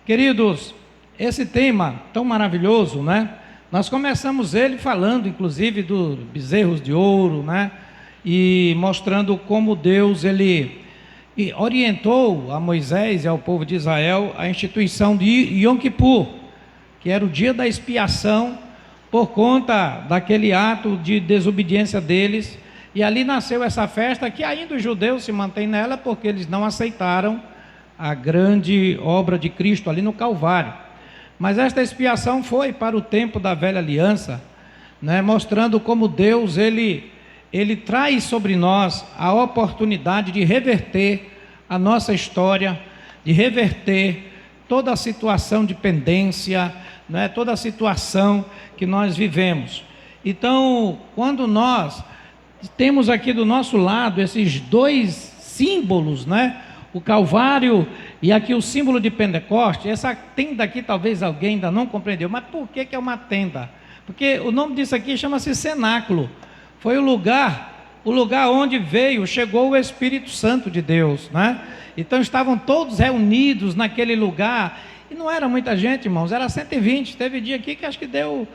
Queridos, esse tema tão maravilhoso, né? Nós começamos ele falando, inclusive, dos bezerros de ouro, né? E mostrando como Deus, ele orientou a Moisés e ao povo de Israel a instituição de Yom Kippur, que era o dia da expiação, por conta daquele ato de desobediência deles. E ali nasceu essa festa, que ainda os judeus se mantêm nela, porque eles não aceitaram a grande obra de Cristo ali no Calvário. Mas esta expiação foi para o tempo da velha aliança, né, mostrando como Deus, ele traz sobre nós a oportunidade de reverter a nossa história, de reverter toda a situação de pendência, né, toda a situação que nós vivemos. Então, quando nós temos aqui do nosso lado esses dois símbolos, né, o Calvário e aqui o símbolo de Pentecoste, essa tenda aqui talvez alguém ainda não compreendeu, mas por que é uma tenda? Porque o nome disso aqui chama-se cenáculo, foi o lugar onde chegou o Espírito Santo de Deus, né? Então estavam todos reunidos naquele lugar, e não era muita gente, irmãos, era 120, teve dia aqui que acho que deu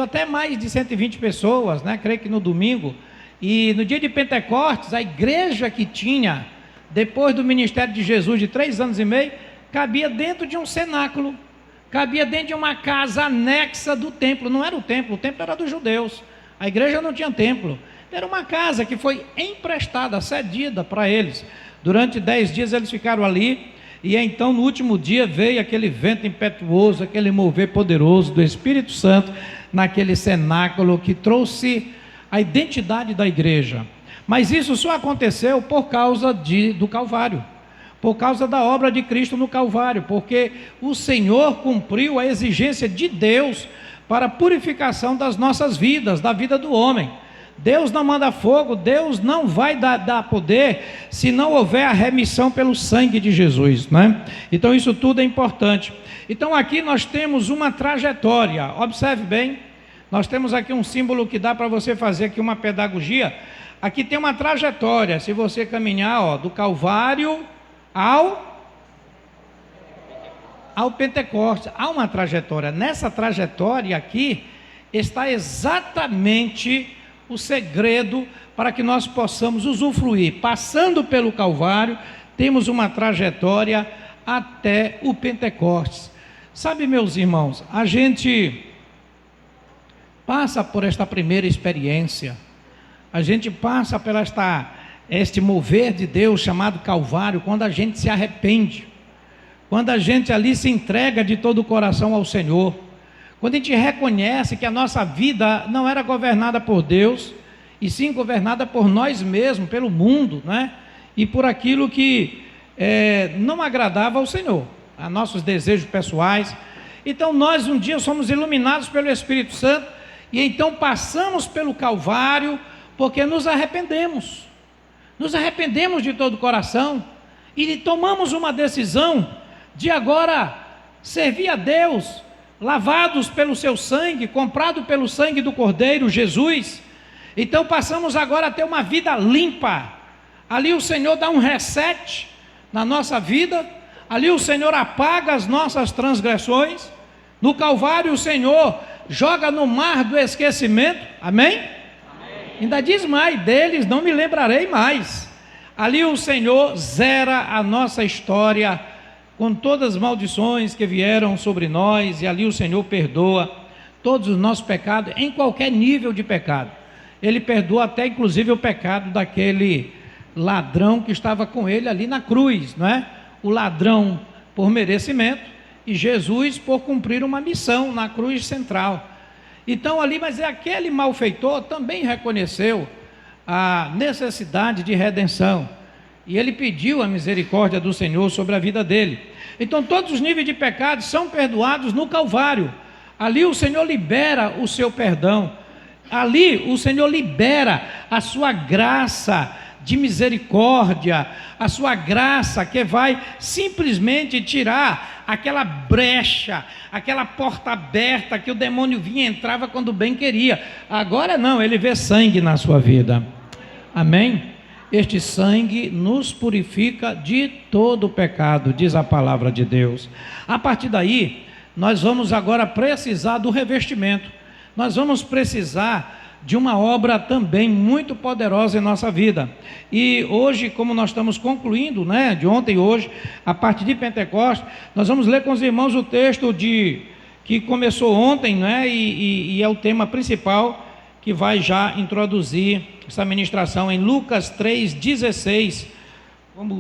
até mais de 120 pessoas, né? Creio que no domingo, e no dia de Pentecostes, a igreja que tinha, depois do ministério de Jesus de 3 anos e meio, cabia dentro de um cenáculo, cabia dentro de uma casa anexa do templo. Não era o templo era dos judeus, a igreja não tinha templo, era uma casa que foi emprestada, cedida para eles. Durante 10 dias eles ficaram ali, e então no último dia veio aquele vento impetuoso, aquele mover poderoso do Espírito Santo naquele cenáculo, que trouxe a identidade da igreja. Mas isso só aconteceu por causa do Calvário, por causa da obra de Cristo no Calvário, porque o Senhor cumpriu a exigência de Deus para a purificação das nossas vidas, da vida do homem. Deus não manda fogo, Deus não vai dar poder se não houver a remissão pelo sangue de Jesus, né? Então isso tudo é importante. Então aqui nós temos uma trajetória, observe bem, nós temos aqui um símbolo que dá para você fazer aqui uma pedagogia. Aqui tem uma trajetória, se você caminhar, do Calvário ao Pentecostes, há uma trajetória. Nessa trajetória aqui está exatamente o segredo para que nós possamos usufruir. Passando pelo Calvário, temos uma trajetória até o Pentecostes. Sabe, meus irmãos, a gente passa por esta primeira experiência, a gente passa por este mover de Deus chamado Calvário, quando a gente se arrepende, quando a gente ali se entrega de todo o coração ao Senhor, quando a gente reconhece que a nossa vida não era governada por Deus, e sim governada por nós mesmos, pelo mundo, né? E por aquilo que não agradava ao Senhor, a nossos desejos pessoais. Então nós um dia somos iluminados pelo Espírito Santo, e então passamos pelo Calvário, porque nos arrependemos de todo o coração, e tomamos uma decisão de agora servir a Deus, lavados pelo seu sangue, comprado pelo sangue do Cordeiro Jesus. Então passamos agora a ter uma vida limpa. Ali o Senhor dá um reset na nossa vida, ali o Senhor apaga as nossas transgressões. No Calvário o Senhor joga no mar do esquecimento, amém? Ainda diz mais, deles não me lembrarei mais. Ali o Senhor zera a nossa história, com todas as maldições que vieram sobre nós, e ali o Senhor perdoa todos os nossos pecados, em qualquer nível de pecado. Ele perdoa até inclusive o pecado daquele ladrão que estava com ele ali na cruz, não é? O ladrão por merecimento, e Jesus por cumprir uma missão na cruz central. Então ali, mas aquele malfeitor também reconheceu a necessidade de redenção, e ele pediu a misericórdia do Senhor sobre a vida dele. Então todos os níveis de pecado são perdoados no Calvário. Ali o Senhor libera o seu perdão, ali o Senhor libera a sua graça de misericórdia, a sua graça que vai simplesmente tirar aquela brecha, aquela porta aberta que o demônio vinha e entrava quando bem queria. Agora não, ele vê sangue na sua vida, amém? este sangue nos purifica de todo pecado, diz a palavra de Deus. A partir daí, nós vamos agora precisar do revestimento. Nós vamos precisar de uma obra também muito poderosa em nossa vida. E hoje, como nós estamos concluindo, né, de ontem e hoje, a partir de Pentecostes, nós vamos ler com os irmãos o texto que começou ontem, né, e é o tema principal que vai já introduzir essa ministração em Lucas 3,16,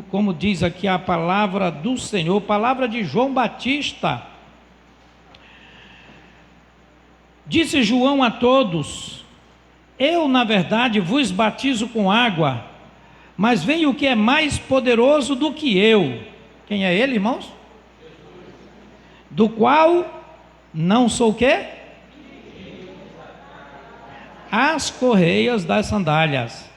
como diz aqui a palavra do Senhor, palavra de João Batista. Disse João a todos: eu, na verdade, vos batizo com água, mas vem o que é mais poderoso do que eu. Quem é ele, irmãos? Do qual não sou o quê? As correias das sandálias.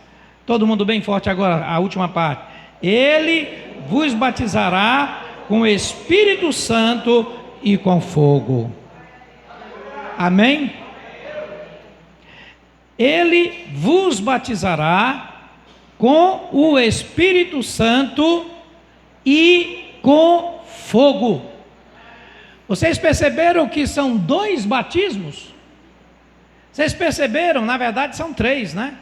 Todo mundo bem forte agora, a última parte. Ele vos batizará com o Espírito Santo e com fogo. Amém? Ele vos batizará com o Espírito Santo e com fogo. Vocês perceberam que são 2 batismos? Vocês perceberam? Na verdade são 3, né?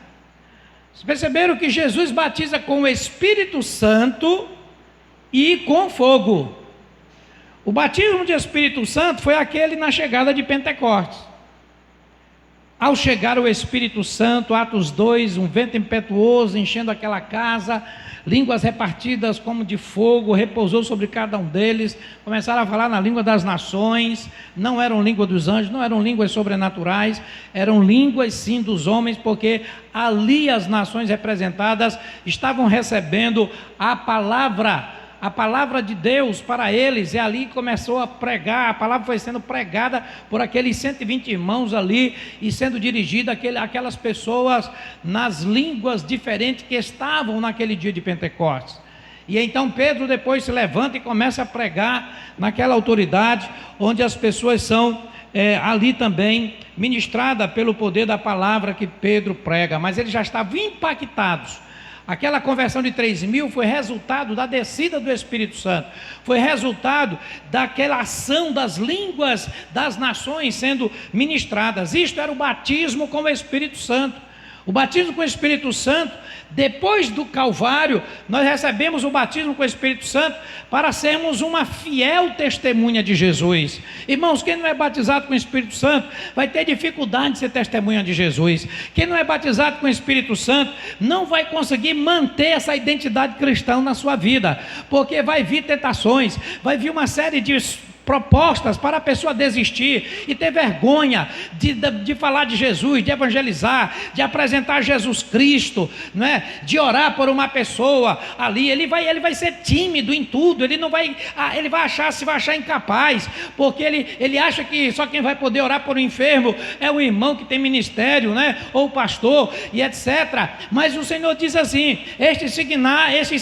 Vocês perceberam que Jesus batiza com o Espírito Santo e com fogo. O batismo de Espírito Santo foi aquele na chegada de Pentecostes. Ao chegar o Espírito Santo, Atos 2, um vento impetuoso enchendo aquela casa, línguas repartidas como de fogo, repousou sobre cada um deles, começaram a falar na língua das nações, não eram língua dos anjos, não eram línguas sobrenaturais, eram línguas sim dos homens, porque ali as nações representadas estavam recebendo a palavra de Deus para eles, e ali começou a pregar, a palavra foi sendo pregada por aqueles 120 irmãos ali, e sendo dirigida àquelas pessoas nas línguas diferentes que estavam naquele dia de Pentecostes. E então Pedro depois se levanta e começa a pregar naquela autoridade, onde as pessoas são ali também ministradas pelo poder da palavra que Pedro prega, mas eles já estavam impactados. Aquela conversão de 3.000 foi resultado da descida do Espírito Santo, foi resultado daquela ação das línguas das nações sendo ministradas. Isto era o batismo com o Espírito Santo. O batismo com o Espírito Santo, depois do Calvário, nós recebemos o batismo com o Espírito Santo para sermos uma fiel testemunha de Jesus. Irmãos, quem não é batizado com o Espírito Santo vai ter dificuldade de ser testemunha de Jesus. Quem não é batizado com o Espírito Santo não vai conseguir manter essa identidade cristã na sua vida, porque vai vir tentações, vai vir uma série de propostas para a pessoa desistir e ter vergonha de falar de Jesus, de evangelizar, de apresentar Jesus Cristo, não é? De orar por uma pessoa ali. Ele vai ser tímido em tudo, ele vai achar incapaz, porque ele acha que só quem vai poder orar por um enfermo é o irmão que tem ministério, né? Ou o pastor e etc. Mas o Senhor diz assim: estes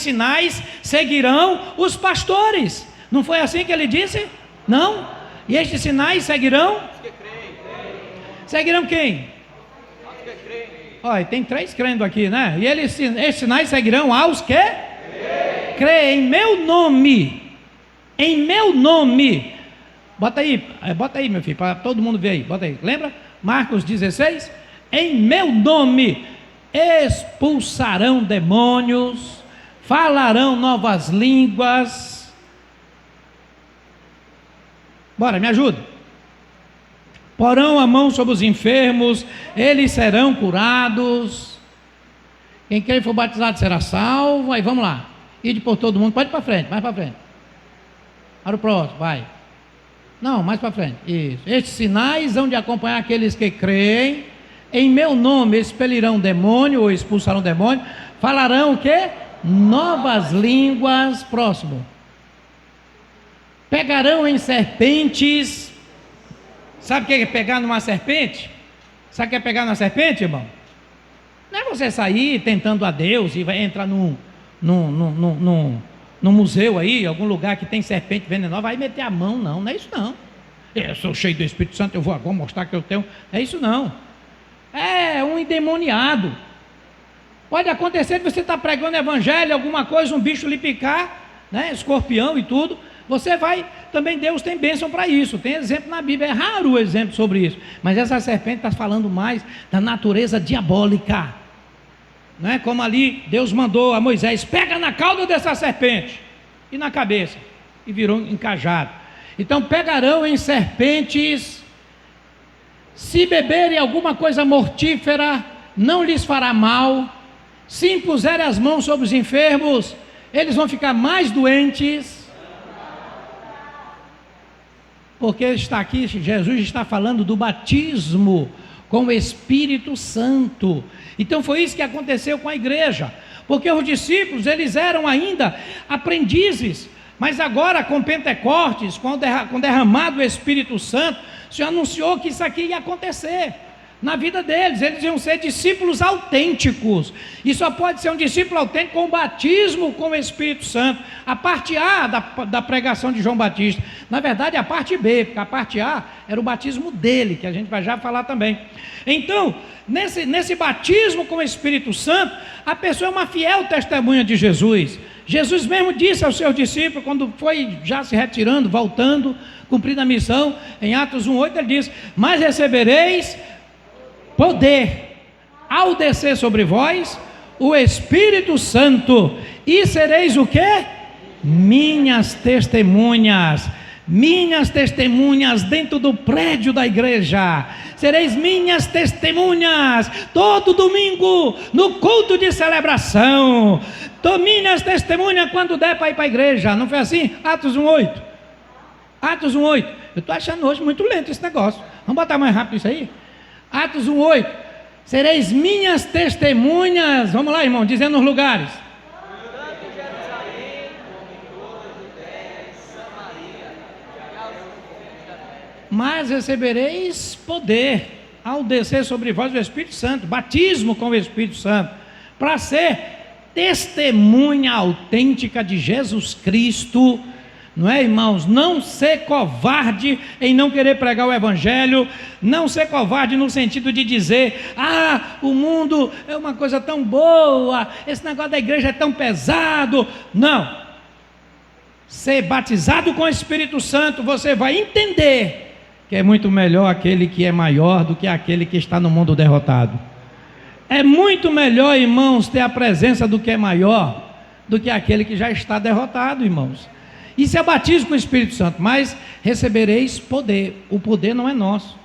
sinais seguirão os pastores. Não foi assim que ele disse? Não? E estes sinais seguirão? Seguirão quem? Olha, tem 3 crendo aqui, né? E estes sinais seguirão aos que? Creem em meu nome. Em meu nome. Bota aí, meu filho, para todo mundo ver aí. Bota aí. Lembra? Marcos 16. Em meu nome expulsarão demônios, falarão novas línguas. Bora, me ajuda. Porão a mão sobre os enfermos, eles serão curados. Quem quer for batizado será salvo. Aí vamos lá. Ide por todo mundo. Pode ir para frente, mais para frente. Para o próximo, vai. Não, mais para frente. Isso. Estes sinais hão de acompanhar aqueles que creem. Em meu nome expelirão demônio ou expulsarão demônio. Falarão o quê? Novas línguas. Próximo. Pegarão em serpentes. Sabe o que é pegar numa serpente? Sabe o que é pegar numa serpente, irmão? Não é você sair tentando a Deus e vai entrar num museu aí, algum lugar que tem serpente venenosa, vai meter a mão, não é isso não. Eu sou cheio do Espírito Santo, eu vou agora mostrar que eu tenho. É isso não. É um endemoniado. Pode acontecer de você estar pregando evangelho, alguma coisa, um bicho lhe picar, né? Escorpião e tudo. Você vai, também Deus tem bênção para isso. Tem exemplo na Bíblia, é raro o exemplo sobre isso. Mas essa serpente está falando mais da natureza diabólica. Não é como ali Deus mandou a Moisés: pega na cauda dessa serpente e na cabeça, e virou encajado. Então pegarão em serpentes, se beberem alguma coisa mortífera, não lhes fará mal. Se impuserem as mãos sobre os enfermos, eles vão ficar mais doentes. Porque está aqui, Jesus está falando do batismo com o Espírito Santo. Então foi isso que aconteceu com a igreja, porque os discípulos, eles eram ainda aprendizes, mas agora com Pentecostes, com derramado o Espírito Santo, o Senhor anunciou que isso aqui ia acontecer na vida deles. Eles iam ser discípulos autênticos, e só pode ser um discípulo autêntico com o batismo com o Espírito Santo. A parte A da pregação de João Batista, na verdade a parte B, porque a parte A era o batismo dele, que a gente vai já falar também. Então, nesse batismo com o Espírito Santo, a pessoa é uma fiel testemunha de Jesus. Jesus mesmo disse aos seus discípulos, quando foi já se retirando, voltando, cumprindo a missão, em Atos 1:8, ele diz: mas recebereis poder ao descer sobre vós o Espírito Santo, e sereis o quê? Minhas testemunhas dentro do prédio da igreja. Sereis minhas testemunhas todo domingo no culto de celebração. Minhas testemunhas quando der para ir para a igreja. Não foi assim? Atos 1:8. Atos 1:8. Eu estou achando hoje muito lento esse negócio. Vamos botar mais rápido isso aí? Atos 1:8. Sereis minhas testemunhas. Vamos lá, irmão, dizendo os lugares. Mas recebereis poder ao descer sobre vós o Espírito Santo, batismo com o Espírito Santo, para ser testemunha autêntica de Jesus Cristo. Não é, irmãos? Não ser covarde em não querer pregar o Evangelho, não ser covarde no sentido de dizer: o mundo é uma coisa tão boa, esse negócio da igreja é tão pesado. Não. Ser batizado com o Espírito Santo, você vai entender que é muito melhor aquele que é maior do que aquele que está no mundo derrotado. É muito melhor, irmãos, ter a presença do que é maior do que aquele que já está derrotado, irmãos. Isso é batismo com o Espírito Santo. Mas recebereis poder. O poder não é nosso,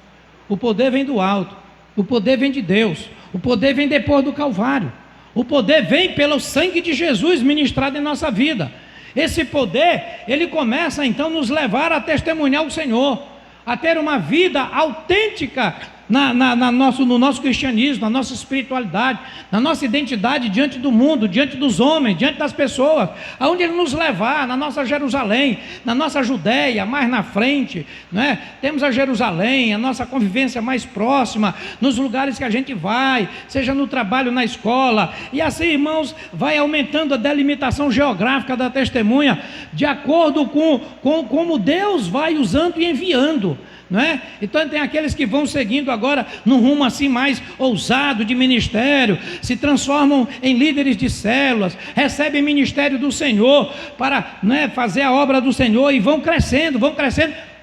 o poder vem do alto, o poder vem de Deus, o poder vem depois do Calvário, o poder vem pelo sangue de Jesus ministrado em nossa vida. Esse poder, ele começa então a nos levar a testemunhar o Senhor, a ter uma vida autêntica no nosso cristianismo, na nossa espiritualidade, na nossa identidade diante do mundo, diante dos homens, diante das pessoas, aonde Ele nos levar, na nossa Jerusalém, na nossa Judéia, mais na frente, né? Temos a Jerusalém, a nossa convivência mais próxima, nos lugares que a gente vai, seja no trabalho, na escola, e assim, irmãos, vai aumentando a delimitação geográfica da testemunha, de acordo com como Deus vai usando e enviando. Não é? Então tem aqueles que vão seguindo agora num rumo assim mais ousado de ministério, se transformam em líderes de células, recebem ministério do Senhor para, fazer a obra do Senhor, e vão crescendo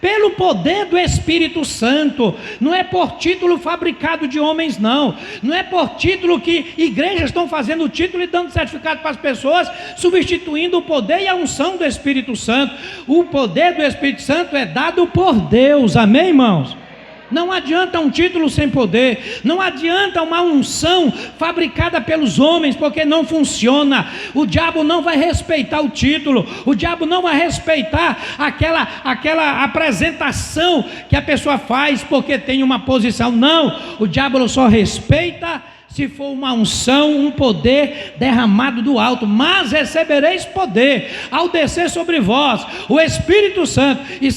pelo poder do Espírito Santo. Não é por título fabricado de homens, não é por título que igrejas estão fazendo o título e dando certificado para as pessoas, substituindo o poder e a unção do Espírito Santo. O poder do Espírito Santo é dado por Deus, amém, irmãos? Não adianta um título sem poder, não adianta uma unção fabricada pelos homens, porque não funciona. O diabo não vai respeitar o título, o diabo não vai respeitar aquela apresentação que a pessoa faz porque tem uma posição. Não, o diabo só respeita se for uma unção, um poder derramado do alto. Mas recebereis poder ao descer sobre vós o Espírito Santo, e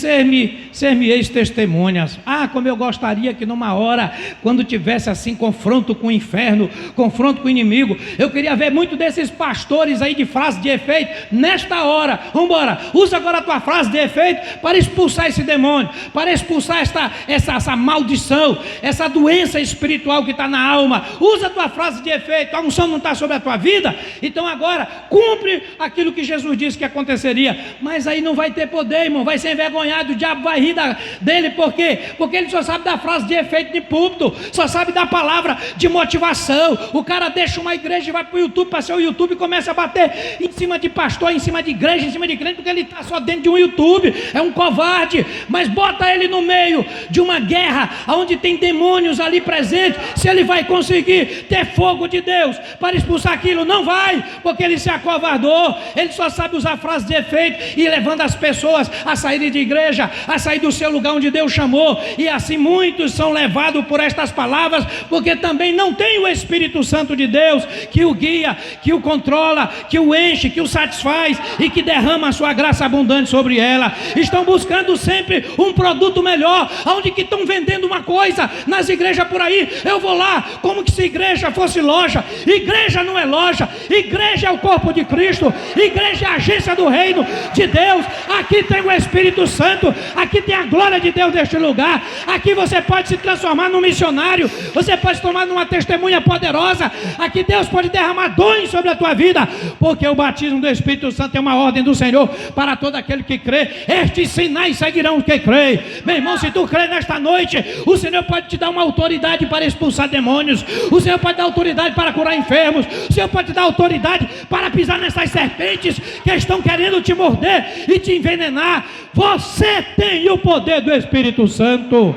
ser-me-eis testemunhas. Ah, como eu gostaria que numa hora, quando tivesse assim confronto com o inferno, confronto com o inimigo, eu queria ver muito desses pastores aí de frase de efeito, nesta hora, vamos embora, usa agora a tua frase de efeito para expulsar esse demônio, para expulsar essa maldição, essa doença espiritual que está na alma. Usa a tua frase de efeito. A unção não está sobre a tua vida, então agora cumpre aquilo que Jesus disse que aconteceria. Mas aí não vai ter poder, irmão, vai ser envergonhado, o diabo vai rir dele. Por quê? Porque ele só sabe dar frase de efeito de púlpito, só sabe dar palavra de motivação. O cara deixa uma igreja e vai para o YouTube, para ser o YouTube, e começa a bater em cima de pastor, em cima de igreja, em cima de crente, porque ele está só dentro de um YouTube. É um covarde. Mas bota ele no meio de uma guerra onde tem demônios ali presentes, se ele vai conseguir ter fogo de Deus para expulsar aquilo? Não vai, porque ele se acovardou. Ele só sabe usar frases de efeito e levando as pessoas a saírem de igreja, a sair do seu lugar onde Deus chamou, e assim muitos são levados por estas palavras, porque também não tem o Espírito Santo de Deus que o guia, que o controla, que o enche, que o satisfaz e que derrama a sua graça abundante sobre ela. Estão buscando sempre um produto melhor, onde que estão vendendo uma coisa nas igrejas por aí. Eu vou lá como que se igreja fosse loja. Igreja não é loja, igreja é o corpo de Cristo, igreja é a agência do reino de Deus. Aqui tem o Espírito Santo, aqui tem a glória de Deus neste lugar. Aqui você pode se transformar num missionário, você pode se tornar numa testemunha poderosa. Aqui Deus pode derramar dons sobre a tua vida, porque o batismo do Espírito Santo é uma ordem do Senhor para todo aquele que crê. Estes sinais seguirão os que creem. Meu irmão, se tu crê nesta noite, o Senhor pode te dar uma autoridade para expulsar demônios, o Senhor pode dar autoridade para curar enfermos, o Senhor pode te dar autoridade para pisar nessas serpentes que estão querendo te morder e te envenenar. Você tem o poder do Espírito Santo.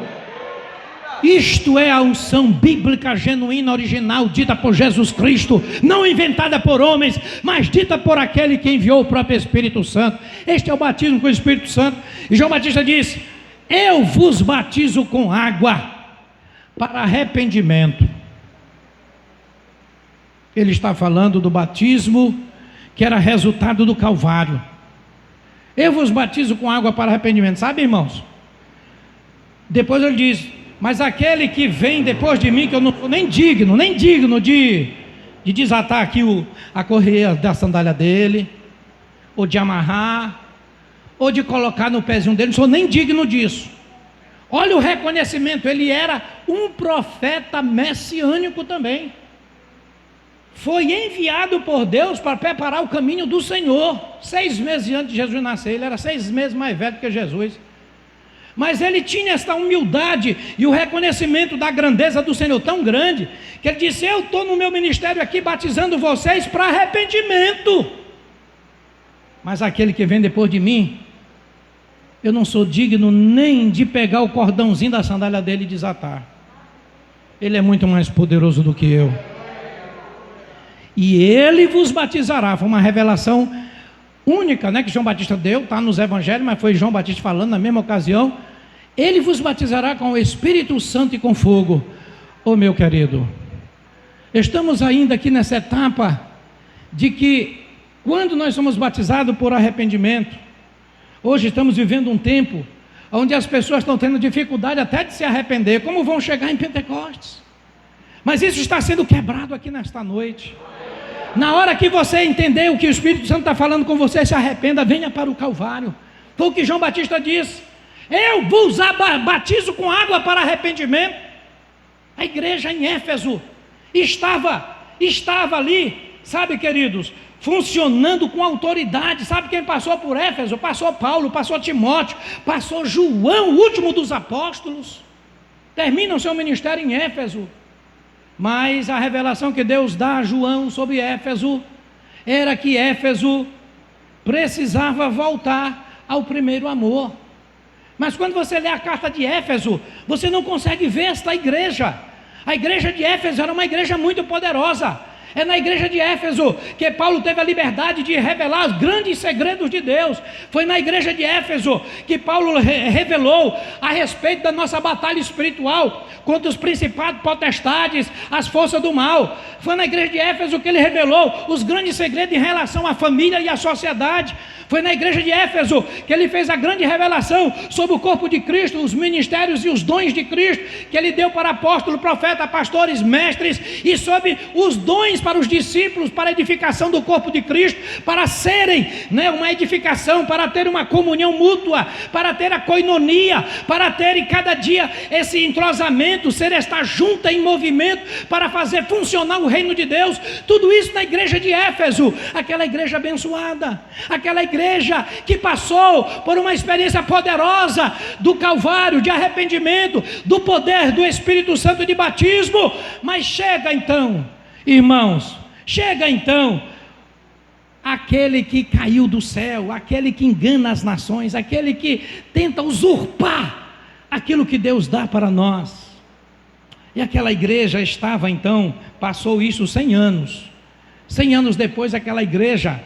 Isto é a unção bíblica genuína, original, dita por Jesus Cristo, não inventada por homens, mas dita por aquele que enviou o próprio Espírito Santo. Este é o batismo com o Espírito Santo. E João Batista disse: eu vos batizo com água para arrependimento. Ele está falando do batismo que era resultado do Calvário. Eu vos batizo com água para arrependimento. Sabe, irmãos? Depois ele diz: mas aquele que vem depois de mim, que eu não sou nem digno de desatar aqui a correia da sandália dele, ou de amarrar, ou de colocar no pezinho dele, não sou nem digno disso. Olha o reconhecimento, ele era um profeta messiânico também. Foi enviado por Deus para preparar o caminho do Senhor. 6 meses antes de Jesus nascer, ele era 6 meses mais velho que Jesus. Mas ele tinha esta humildade e o reconhecimento da grandeza do Senhor tão grande, que ele disse: eu estou no meu ministério aqui batizando vocês para arrependimento, mas aquele que vem depois de mim, eu não sou digno nem de pegar o cordãozinho da sandália dele e desatar. Ele é muito mais poderoso do que eu. E ele vos batizará. Foi uma revelação única, né, que João Batista deu, está nos evangelhos, mas foi João Batista falando na mesma ocasião. Ele vos batizará com o Espírito Santo e com fogo. Oh, meu querido, estamos ainda aqui nessa etapa de que quando nós somos batizados por arrependimento, hoje estamos vivendo um tempo onde as pessoas estão tendo dificuldade até de se arrepender. Como vão chegar em Pentecostes? Mas isso está sendo quebrado aqui nesta noite. Na hora que você entender o que o Espírito Santo está falando com você, se arrependa, venha para o Calvário. Foi o que João Batista disse: eu vos batizo com água para arrependimento. A igreja em Éfeso estava ali, sabe, queridos, funcionando com autoridade. Sabe quem passou por Éfeso? Passou Paulo, passou Timóteo, passou João, o último dos apóstolos. Termina o seu ministério em Éfeso. Mas a revelação que Deus dá a João sobre Éfeso era que Éfeso precisava voltar ao primeiro amor. Mas quando você lê a carta de Éfeso, você não consegue ver esta igreja. A igreja de Éfeso era uma igreja muito poderosa. É na igreja de Éfeso que Paulo teve a liberdade de revelar os grandes segredos de Deus. Foi na igreja de Éfeso que Paulo revelou a respeito da nossa batalha espiritual contra os principados, potestades, as forças do mal. Foi na igreja de Éfeso que ele revelou os grandes segredos em relação à família e à sociedade. Foi na igreja de Éfeso que ele fez a grande revelação sobre o corpo de Cristo, os ministérios e os dons de Cristo, que ele deu para apóstolos, profetas, pastores, mestres, e sobre os dons para os discípulos, para a edificação do corpo de Cristo, para serem, uma edificação, para ter uma comunhão mútua, para ter a koinonia, para ter em cada dia esse entrosamento, ser esta junta em movimento, para fazer funcionar o reino de Deus. Tudo isso na igreja de Éfeso, aquela igreja abençoada, aquela igreja que passou por uma experiência poderosa do Calvário, de arrependimento, do poder do Espírito Santo de batismo. Mas chega então, irmãos, chega então aquele que caiu do céu, aquele que engana as nações, aquele que tenta usurpar aquilo que Deus dá para nós. E aquela igreja estava então, passou isso 100 anos. 100 anos depois, aquela igreja,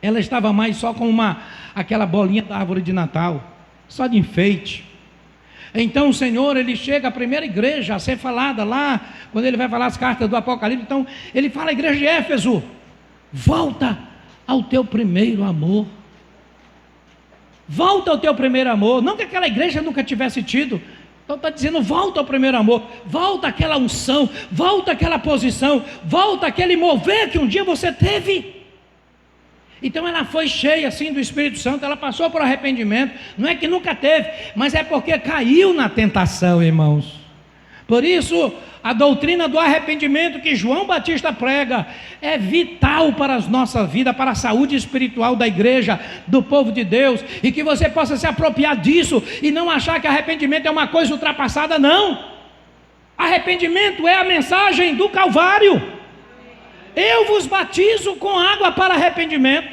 ela estava mais só com aquela bolinha da árvore de Natal, só de enfeite. Então o Senhor, ele chega à primeira igreja a ser falada lá, quando ele vai falar as cartas do Apocalipse. Então ele fala à igreja de Éfeso: volta ao teu primeiro amor. Volta ao teu primeiro amor. Não que aquela igreja nunca tivesse tido. Então está dizendo: volta ao primeiro amor, volta àquela unção, volta àquela posição, volta àquele mover que um dia você teve. Então ela foi cheia assim do Espírito Santo, ela passou por arrependimento. Não é que nunca teve, mas é porque caiu na tentação, irmãos. Por isso a doutrina do arrependimento que João Batista prega é vital para a nossa vida, para a saúde espiritual da igreja, do povo de Deus, e que você possa se apropriar disso e não achar que arrependimento é uma coisa ultrapassada. Não, arrependimento é a mensagem do Calvário. Eu vos batizo com água para arrependimento,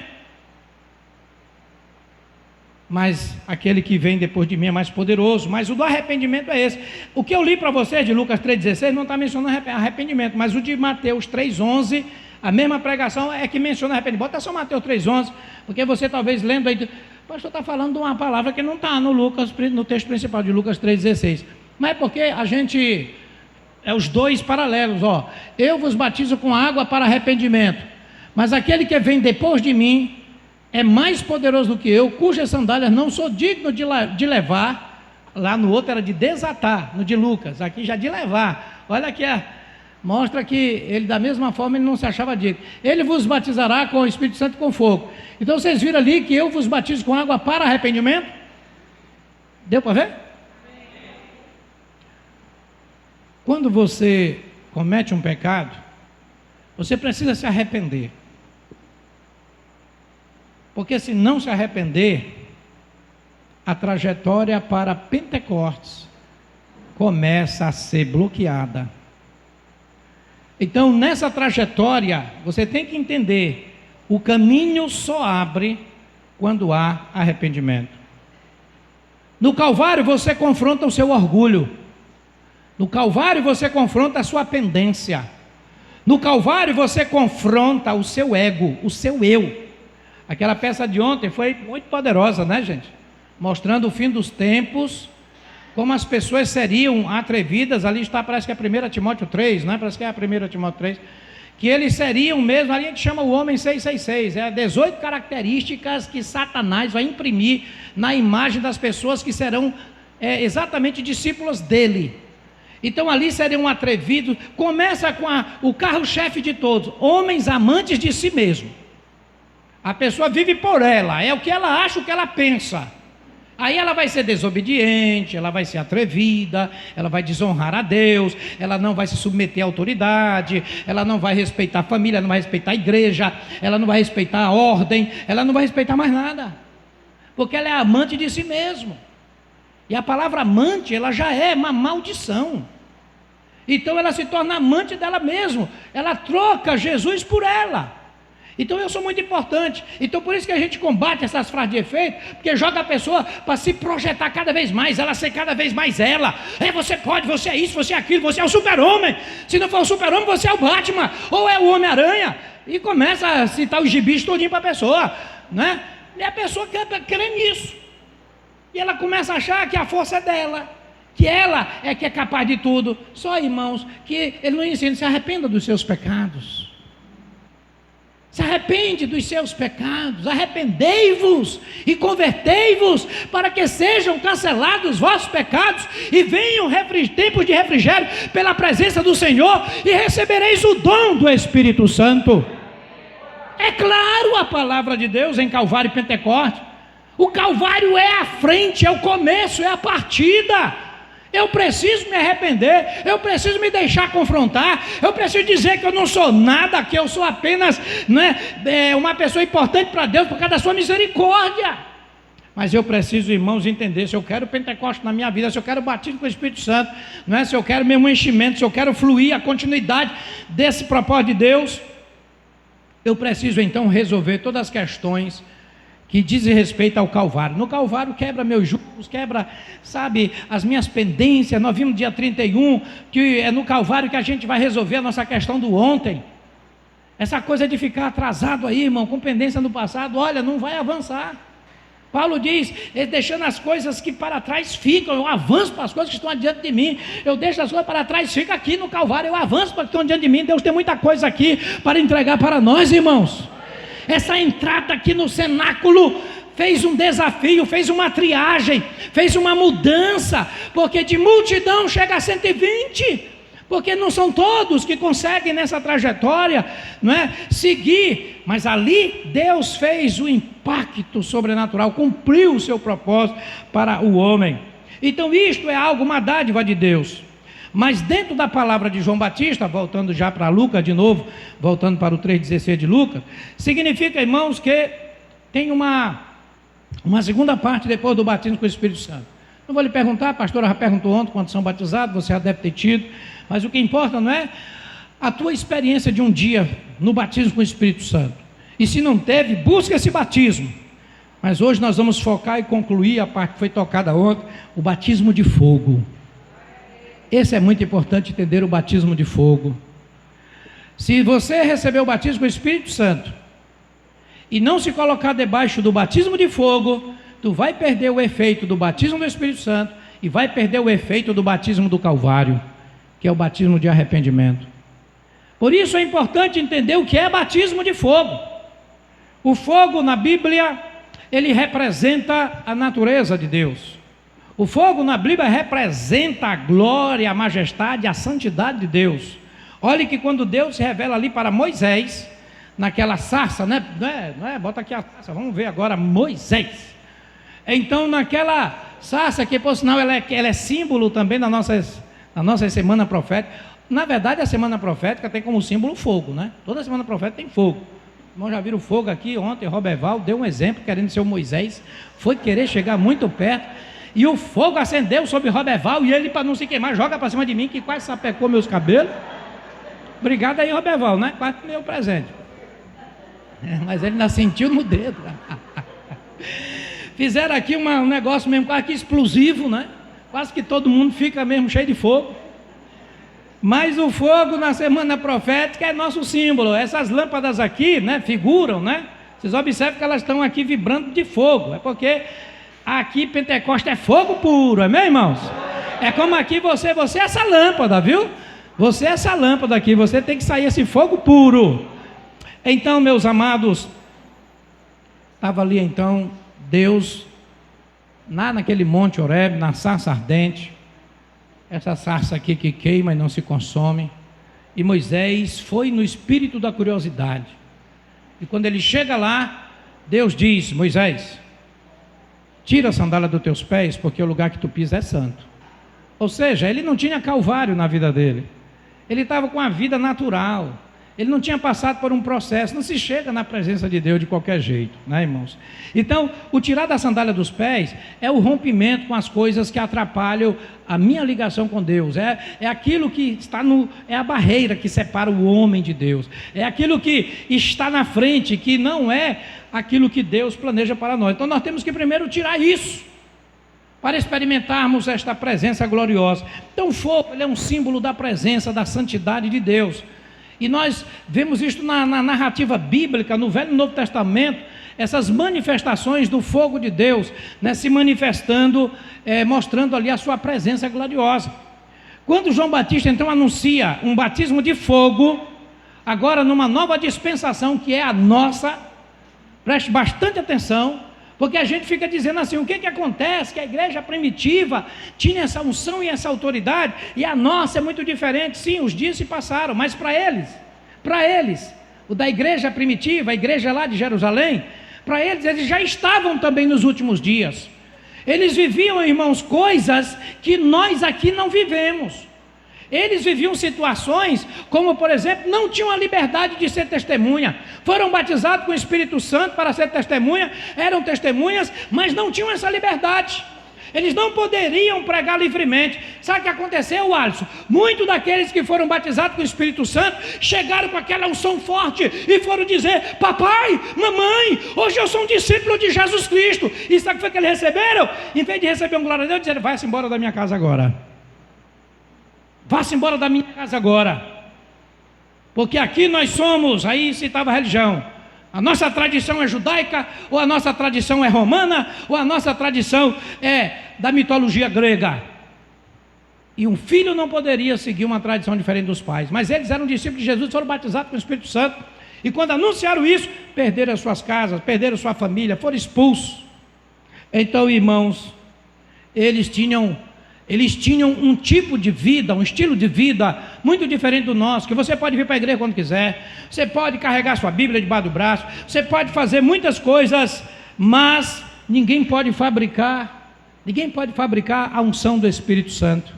mas aquele que vem depois de mim é mais poderoso. Mas o do arrependimento é esse. O que eu li para vocês de Lucas 3,16 não está mencionando arrependimento, mas o de Mateus 3,11, a mesma pregação é que menciona arrependimento. Bota só Mateus 3,11, porque você talvez lendo aí, o pastor está falando de uma palavra que não está no texto principal de Lucas 3,16, mas é porque a gente... é os dois paralelos, eu vos batizo com água para arrependimento, mas aquele que vem depois de mim é mais poderoso do que eu, cujas sandálias não sou digno de levar. Lá no outro era de desatar, no de Lucas, aqui já de levar. Olha aqui, mostra que ele da mesma forma ele não se achava digno. Ele vos batizará com o Espírito Santo e com fogo. Então vocês viram ali que eu vos batizo com água para arrependimento? Deu para ver? Quando você comete um pecado, você precisa se arrepender. Porque se não se arrepender, a trajetória para Pentecostes começa a ser bloqueada. Então, nessa trajetória, você tem que entender, o caminho só abre quando há arrependimento. No Calvário você confronta o seu orgulho. No Calvário você confronta a sua pendência. No Calvário você confronta o seu ego, o seu eu. Aquela peça de ontem foi muito poderosa, né, gente? Mostrando o fim dos tempos, como as pessoas seriam atrevidas. Ali está, parece que é 1 Timóteo 3, né? Parece que é a 1 Timóteo 3. Que eles seriam mesmo, ali a gente chama o homem 666, 18 características que Satanás vai imprimir na imagem das pessoas que serão exatamente discípulos dele. Então ali seriam atrevidos. Começa com o carro-chefe de todos, homens amantes de si mesmo. A pessoa vive por ela, é o que ela acha, o que ela pensa. Aí ela vai ser desobediente, ela vai ser atrevida, ela vai desonrar a Deus, ela não vai se submeter à autoridade, ela não vai respeitar a família, não vai respeitar a igreja, ela não vai respeitar a ordem, ela não vai respeitar mais nada, porque ela é amante de si mesmo. E a palavra amante, ela já é uma maldição. Então ela se torna amante dela mesma, ela troca Jesus por ela. Então eu sou muito importante. Então por isso que a gente combate essas frases de efeito, porque joga a pessoa para se projetar cada vez mais, ela ser cada vez mais ela. Você pode, você é isso, você é aquilo, você é o super-homem. Se não for o super-homem, você é o Batman, ou é o Homem-Aranha. E começa a citar os gibis todinho para a pessoa, né? E a pessoa quer nisso. E ela começa a achar que a força é dela, que ela é que é capaz de tudo. Só, irmãos, que ele não ensina, se arrependa dos seus pecados. Se arrepende dos seus pecados, arrependei-vos e convertei-vos, para que sejam cancelados os vossos pecados, e venham tempos de refrigério pela presença do Senhor, e recebereis o dom do Espírito Santo. É claro a palavra de Deus em Calvário e Pentecostes. O Calvário é a frente, é o começo, é a partida. Eu preciso me arrepender, eu preciso me deixar confrontar, eu preciso dizer que eu não sou nada, que eu sou apenas uma pessoa importante para Deus por causa da sua misericórdia. Mas eu preciso, irmãos, entender, se eu quero Pentecostes na minha vida, se eu quero batismo com o Espírito Santo, se eu quero mesmo enchimento, se eu quero fluir a continuidade desse propósito de Deus, eu preciso então resolver todas as questões que dizem respeito ao Calvário. No Calvário quebra meus julgos, quebra, as minhas pendências. Nós vimos dia 31, que é no Calvário que a gente vai resolver a nossa questão do ontem. Essa coisa de ficar atrasado aí, irmão, com pendência no passado, olha, não vai avançar. Paulo diz, deixando as coisas que para trás ficam, eu avanço para as coisas que estão adiante de mim, eu deixo as coisas para trás, fica aqui no Calvário, eu avanço para as que estão adiante de mim. Deus tem muita coisa aqui para entregar para nós, irmãos. Essa entrada aqui no cenáculo fez um desafio, fez uma triagem, fez uma mudança, porque de multidão chega a 120, porque não são todos que conseguem nessa trajetória, seguir, mas ali Deus fez o impacto sobrenatural, cumpriu o seu propósito para o homem. Então isto é algo, uma dádiva de Deus. Mas dentro da palavra de João Batista, voltando já para Lucas de novo, voltando para o 3,16 de Lucas, significa, irmãos, que tem uma segunda parte depois do batismo com o Espírito Santo. Não vou lhe perguntar, a pastora já perguntou ontem quando são batizados, você já deve ter tido, mas o que importa não é a tua experiência de um dia no batismo com o Espírito Santo. E se não teve, busca esse batismo. Mas hoje nós vamos focar e concluir a parte que foi tocada ontem, o batismo de fogo. Esse é muito importante, entender o batismo de fogo. Se você receber o batismo com o Espírito Santo e não se colocar debaixo do batismo de fogo, tu vai perder o efeito do batismo do Espírito Santo e vai perder o efeito do batismo do Calvário, que é o batismo de arrependimento. Por isso é importante entender o que é batismo de fogo. O fogo na Bíblia, ele representa a natureza de Deus. O fogo na Bíblia representa a glória, a majestade, a santidade de Deus. Olhe que quando Deus se revela ali para Moisés, naquela sarça, bota aqui a sarça, vamos ver agora Moisés. Então naquela sarça, que por sinal ela é símbolo também da nossa semana profética. Na verdade a semana profética tem como símbolo o fogo, Toda semana profética tem fogo. Irmãos, já viram o fogo aqui ontem, Roberval deu um exemplo, querendo ser o Moisés, foi querer chegar muito perto, e o fogo acendeu sobre Roberval, e ele, para não se queimar, joga para cima de mim, que quase sapecou meus cabelos. Obrigado aí, Roberval, quase meu presente. Mas ele ainda sentiu no dedo. Fizeram aqui um negócio mesmo quase que explosivo, Quase que todo mundo fica mesmo cheio de fogo. Mas o fogo na semana profética é nosso símbolo. Essas lâmpadas aqui, figuram, Vocês observam que elas estão aqui vibrando de fogo. É porque aqui Pentecostes é fogo puro, amém, irmãos? É como aqui você é essa lâmpada, viu? Você é essa lâmpada aqui, você tem que sair esse fogo puro. Então, meus amados, estava ali então Deus, naquele monte Horebe, na sarça ardente, essa sarça aqui que queima e não se consome, e Moisés foi no espírito da curiosidade, e quando ele chega lá, Deus diz: Moisés, tira a sandália dos teus pés, porque o lugar que tu pisa é santo. Ou seja, ele não tinha Calvário na vida dele, ele estava com a vida natural, Ele não tinha passado por um processo. Não se chega na presença de Deus de qualquer jeito, né, irmãos? Então, o tirar da sandália dos pés é o rompimento com as coisas que atrapalham a minha ligação com Deus. É aquilo que está é a barreira que separa o homem de Deus. É aquilo que está na frente, que não é aquilo que Deus planeja para nós. Então, nós temos que primeiro tirar isso, para experimentarmos esta presença gloriosa. Então, o fogo, ele é um símbolo da presença, da santidade de Deus. E nós vemos isto na narrativa bíblica, no Velho e Novo Testamento, essas manifestações do fogo de Deus, né, se manifestando, mostrando ali a sua presença gloriosa. Quando João Batista então anuncia um batismo de fogo, agora numa nova dispensação que é a nossa, preste bastante atenção, porque a gente fica dizendo assim, o que acontece? Que a igreja primitiva tinha essa unção e essa autoridade, e a nossa é muito diferente. Sim, os dias se passaram, mas para eles, o da igreja primitiva, a igreja lá de Jerusalém, para eles já estavam também nos últimos dias. Eles viviam, irmãos, coisas que nós aqui não vivemos. Eles viviam situações como, por exemplo, não tinham a liberdade de ser testemunha. Foram batizados com o Espírito Santo para ser testemunha, eram testemunhas, mas não tinham essa liberdade. Eles não poderiam pregar livremente. Sabe o que aconteceu, Alisson? Muitos daqueles que foram batizados com o Espírito Santo chegaram com aquela unção forte e foram dizer: papai, mamãe, hoje eu sou um discípulo de Jesus Cristo. E sabe o que foi que eles receberam? Em vez de receber um glória a Deus, disseram: vai-se embora da minha casa agora. Vá-se embora da minha casa agora, porque aqui nós somos, aí citava a religião, a nossa tradição é judaica, ou a nossa tradição é romana, ou a nossa tradição é da mitologia grega. E um filho não poderia seguir uma tradição diferente dos pais, mas eles eram discípulos de Jesus, foram batizados com o Espírito Santo, e quando anunciaram isso, perderam as suas casas, perderam sua família, foram expulsos. Então, irmãos, eles tinham um tipo de vida, um estilo de vida muito diferente do nosso, que você pode vir para a igreja quando quiser, você pode carregar sua Bíblia debaixo do braço, você pode fazer muitas coisas, mas ninguém pode fabricar a unção do Espírito Santo,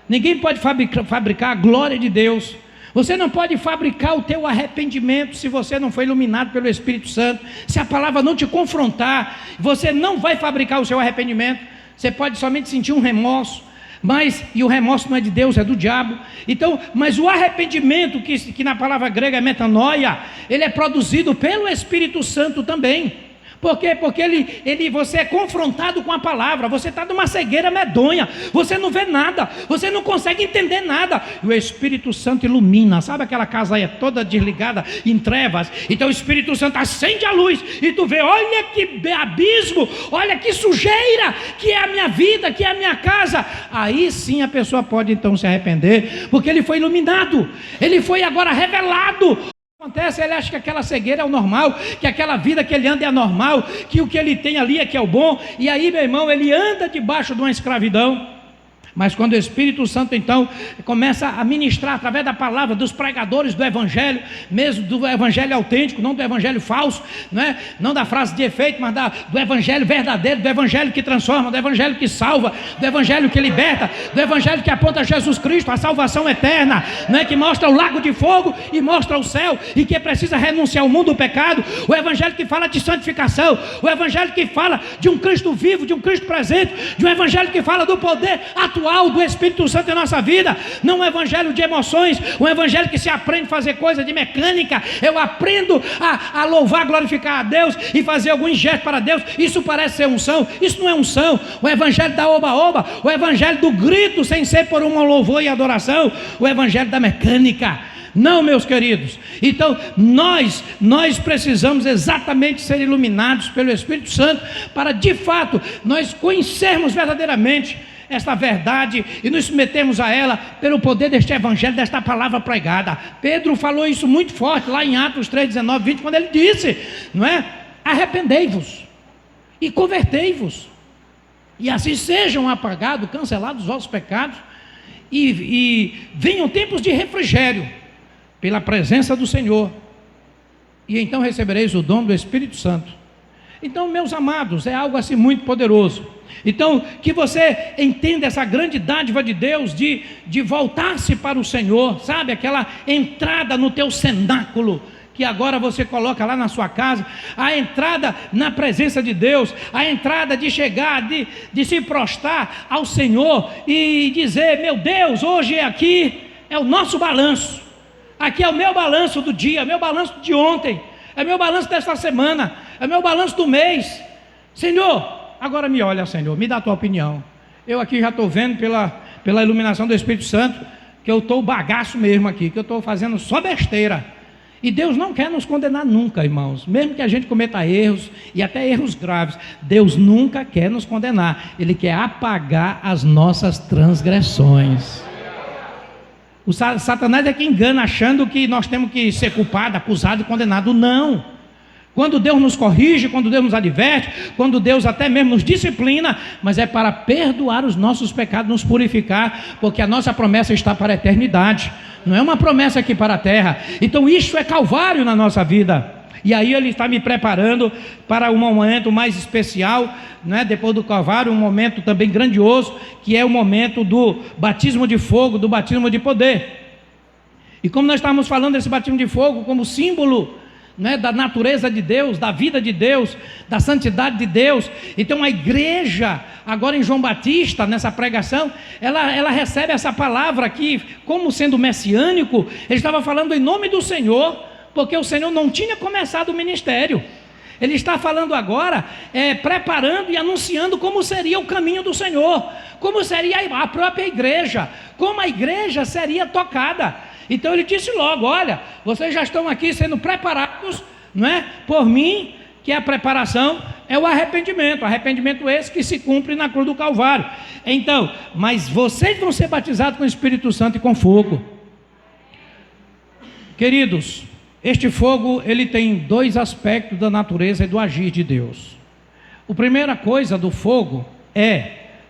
ninguém pode fabricar a glória de Deus. Você não pode fabricar o teu arrependimento se você não foi iluminado pelo Espírito Santo. Se a palavra não te confrontar, você não vai fabricar o seu arrependimento. Você pode somente sentir um remorso, e o remorso não é de Deus, é do diabo. Então, mas o arrependimento, que na palavra grega é metanoia, ele é produzido pelo Espírito Santo também. Por quê? Porque você é confrontado com a palavra, você está numa cegueira medonha, você não vê nada, você não consegue entender nada, e o Espírito Santo ilumina. Sabe aquela casa aí toda desligada em trevas? Então o Espírito Santo acende a luz, e tu vê: olha que abismo, olha que sujeira, que é a minha vida, que é a minha casa. Aí sim a pessoa pode então se arrepender, porque ele foi iluminado, ele foi agora revelado. Acontece, ele acha que aquela cegueira é o normal, que aquela vida que ele anda é anormal, que o que ele tem ali é que é o bom, e aí, meu irmão, ele anda debaixo de uma escravidão. Mas quando o Espírito Santo então começa a ministrar através da palavra dos pregadores do Evangelho, mesmo do Evangelho autêntico, não do Evangelho falso, não da frase de efeito, mas do Evangelho verdadeiro, do Evangelho que transforma, do Evangelho que salva, do Evangelho que liberta, do Evangelho que aponta a Jesus Cristo, a salvação eterna, que mostra o lago de fogo e mostra o céu, e que precisa renunciar ao mundo do pecado, o Evangelho que fala de santificação, o Evangelho que fala de um Cristo vivo, de um Cristo presente, de um Evangelho que fala do poder atual do Espírito Santo em nossa vida, não um evangelho de emoções, um evangelho que se aprende a fazer coisa de mecânica. Eu aprendo a louvar, glorificar a Deus e fazer algum gesto para Deus. Isso parece ser unção, isso não é unção. O evangelho da oba-oba, o evangelho do grito sem ser por um louvor e adoração, o evangelho da mecânica. Não, meus queridos. Então nós precisamos exatamente ser iluminados pelo Espírito Santo, para de fato nós conhecermos verdadeiramente esta verdade e nos submetemos a ela pelo poder deste evangelho, desta palavra pregada. Pedro falou isso muito forte lá em Atos 3, 19, 20, quando ele disse, arrependei-vos e convertei-vos, e assim sejam apagados, cancelados os vossos pecados, e venham tempos de refrigério pela presença do Senhor, e então recebereis o dom do Espírito Santo. Então, meus amados, é algo assim muito poderoso. Então, que você entenda essa grande dádiva de Deus de voltar-se para o Senhor, sabe? Aquela entrada no teu cenáculo, que agora você coloca lá na sua casa, a entrada na presença de Deus, a entrada de chegar, de se prostrar ao Senhor e dizer: meu Deus, hoje aqui é o nosso balanço, aqui é o meu balanço do dia, meu balanço de ontem, é meu balanço desta semana, é meu balanço do mês. Senhor, agora me olha, Senhor, me dá a tua opinião. Eu aqui já estou vendo pela iluminação do Espírito Santo que eu estou bagaço mesmo aqui, que eu estou fazendo só besteira. E Deus não quer nos condenar nunca, irmãos, mesmo que a gente cometa erros, e até erros graves. Deus nunca quer nos condenar, Ele quer apagar as nossas transgressões. O Satanás é que engana, achando que nós temos que ser culpado, acusado e condenado. Não. Quando Deus nos corrige, quando Deus nos adverte, quando Deus até mesmo nos disciplina, mas é para perdoar os nossos pecados, nos purificar, porque a nossa promessa está para a eternidade, não é uma promessa aqui para a terra. Então isso é Calvário na nossa vida. E aí Ele está me preparando para um momento mais especial, né? Depois do Calvário, um momento também grandioso, que é o momento do batismo de fogo, do batismo de poder. E como nós estávamos falando desse batismo de fogo como símbolo, né, da natureza de Deus, da vida de Deus, da santidade de Deus. Então a igreja, agora em João Batista, nessa pregação, ela recebe essa palavra aqui, como sendo messiânico. Ele estava falando em nome do Senhor, porque o Senhor não tinha começado o ministério. Ele está falando agora, preparando e anunciando como seria o caminho do Senhor, como seria a própria igreja, como a igreja seria tocada. Então ele disse logo: olha, vocês já estão aqui sendo preparados, não é? Por mim, que a preparação é o arrependimento esse que se cumpre na cruz do Calvário. Então, mas vocês vão ser batizados com o Espírito Santo e com fogo. Queridos, este fogo, ele tem dois aspectos da natureza e do agir de Deus. A primeira coisa do fogo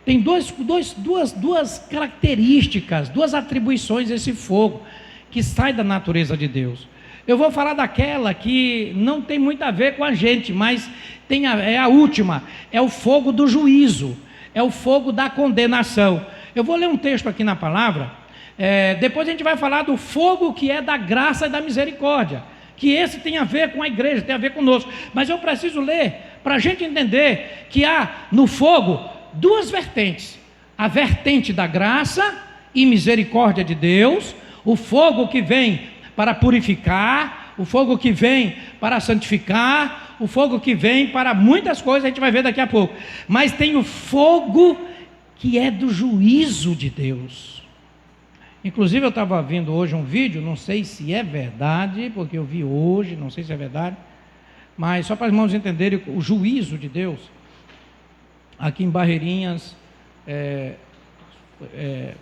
tem duas características, duas atribuições esse fogo, que sai da natureza de Deus. Eu vou falar daquela que não tem muito a ver com a gente, mas é a última, é o fogo do juízo, é o fogo da condenação. Eu vou ler um texto aqui na palavra, depois a gente vai falar do fogo que é da graça e da misericórdia, que esse tem a ver com a igreja, tem a ver conosco, mas eu preciso ler, para a gente entender que há no fogo duas vertentes: a vertente da graça e misericórdia de Deus, o fogo que vem para purificar, o fogo que vem para santificar, o fogo que vem para muitas coisas, a gente vai ver daqui a pouco. Mas tem o fogo que é do juízo de Deus. Inclusive eu estava vendo hoje um vídeo, não sei se é verdade, porque eu vi hoje, não sei se é verdade, mas só para os irmãos entenderem o juízo de Deus. Aqui em Barreirinhas,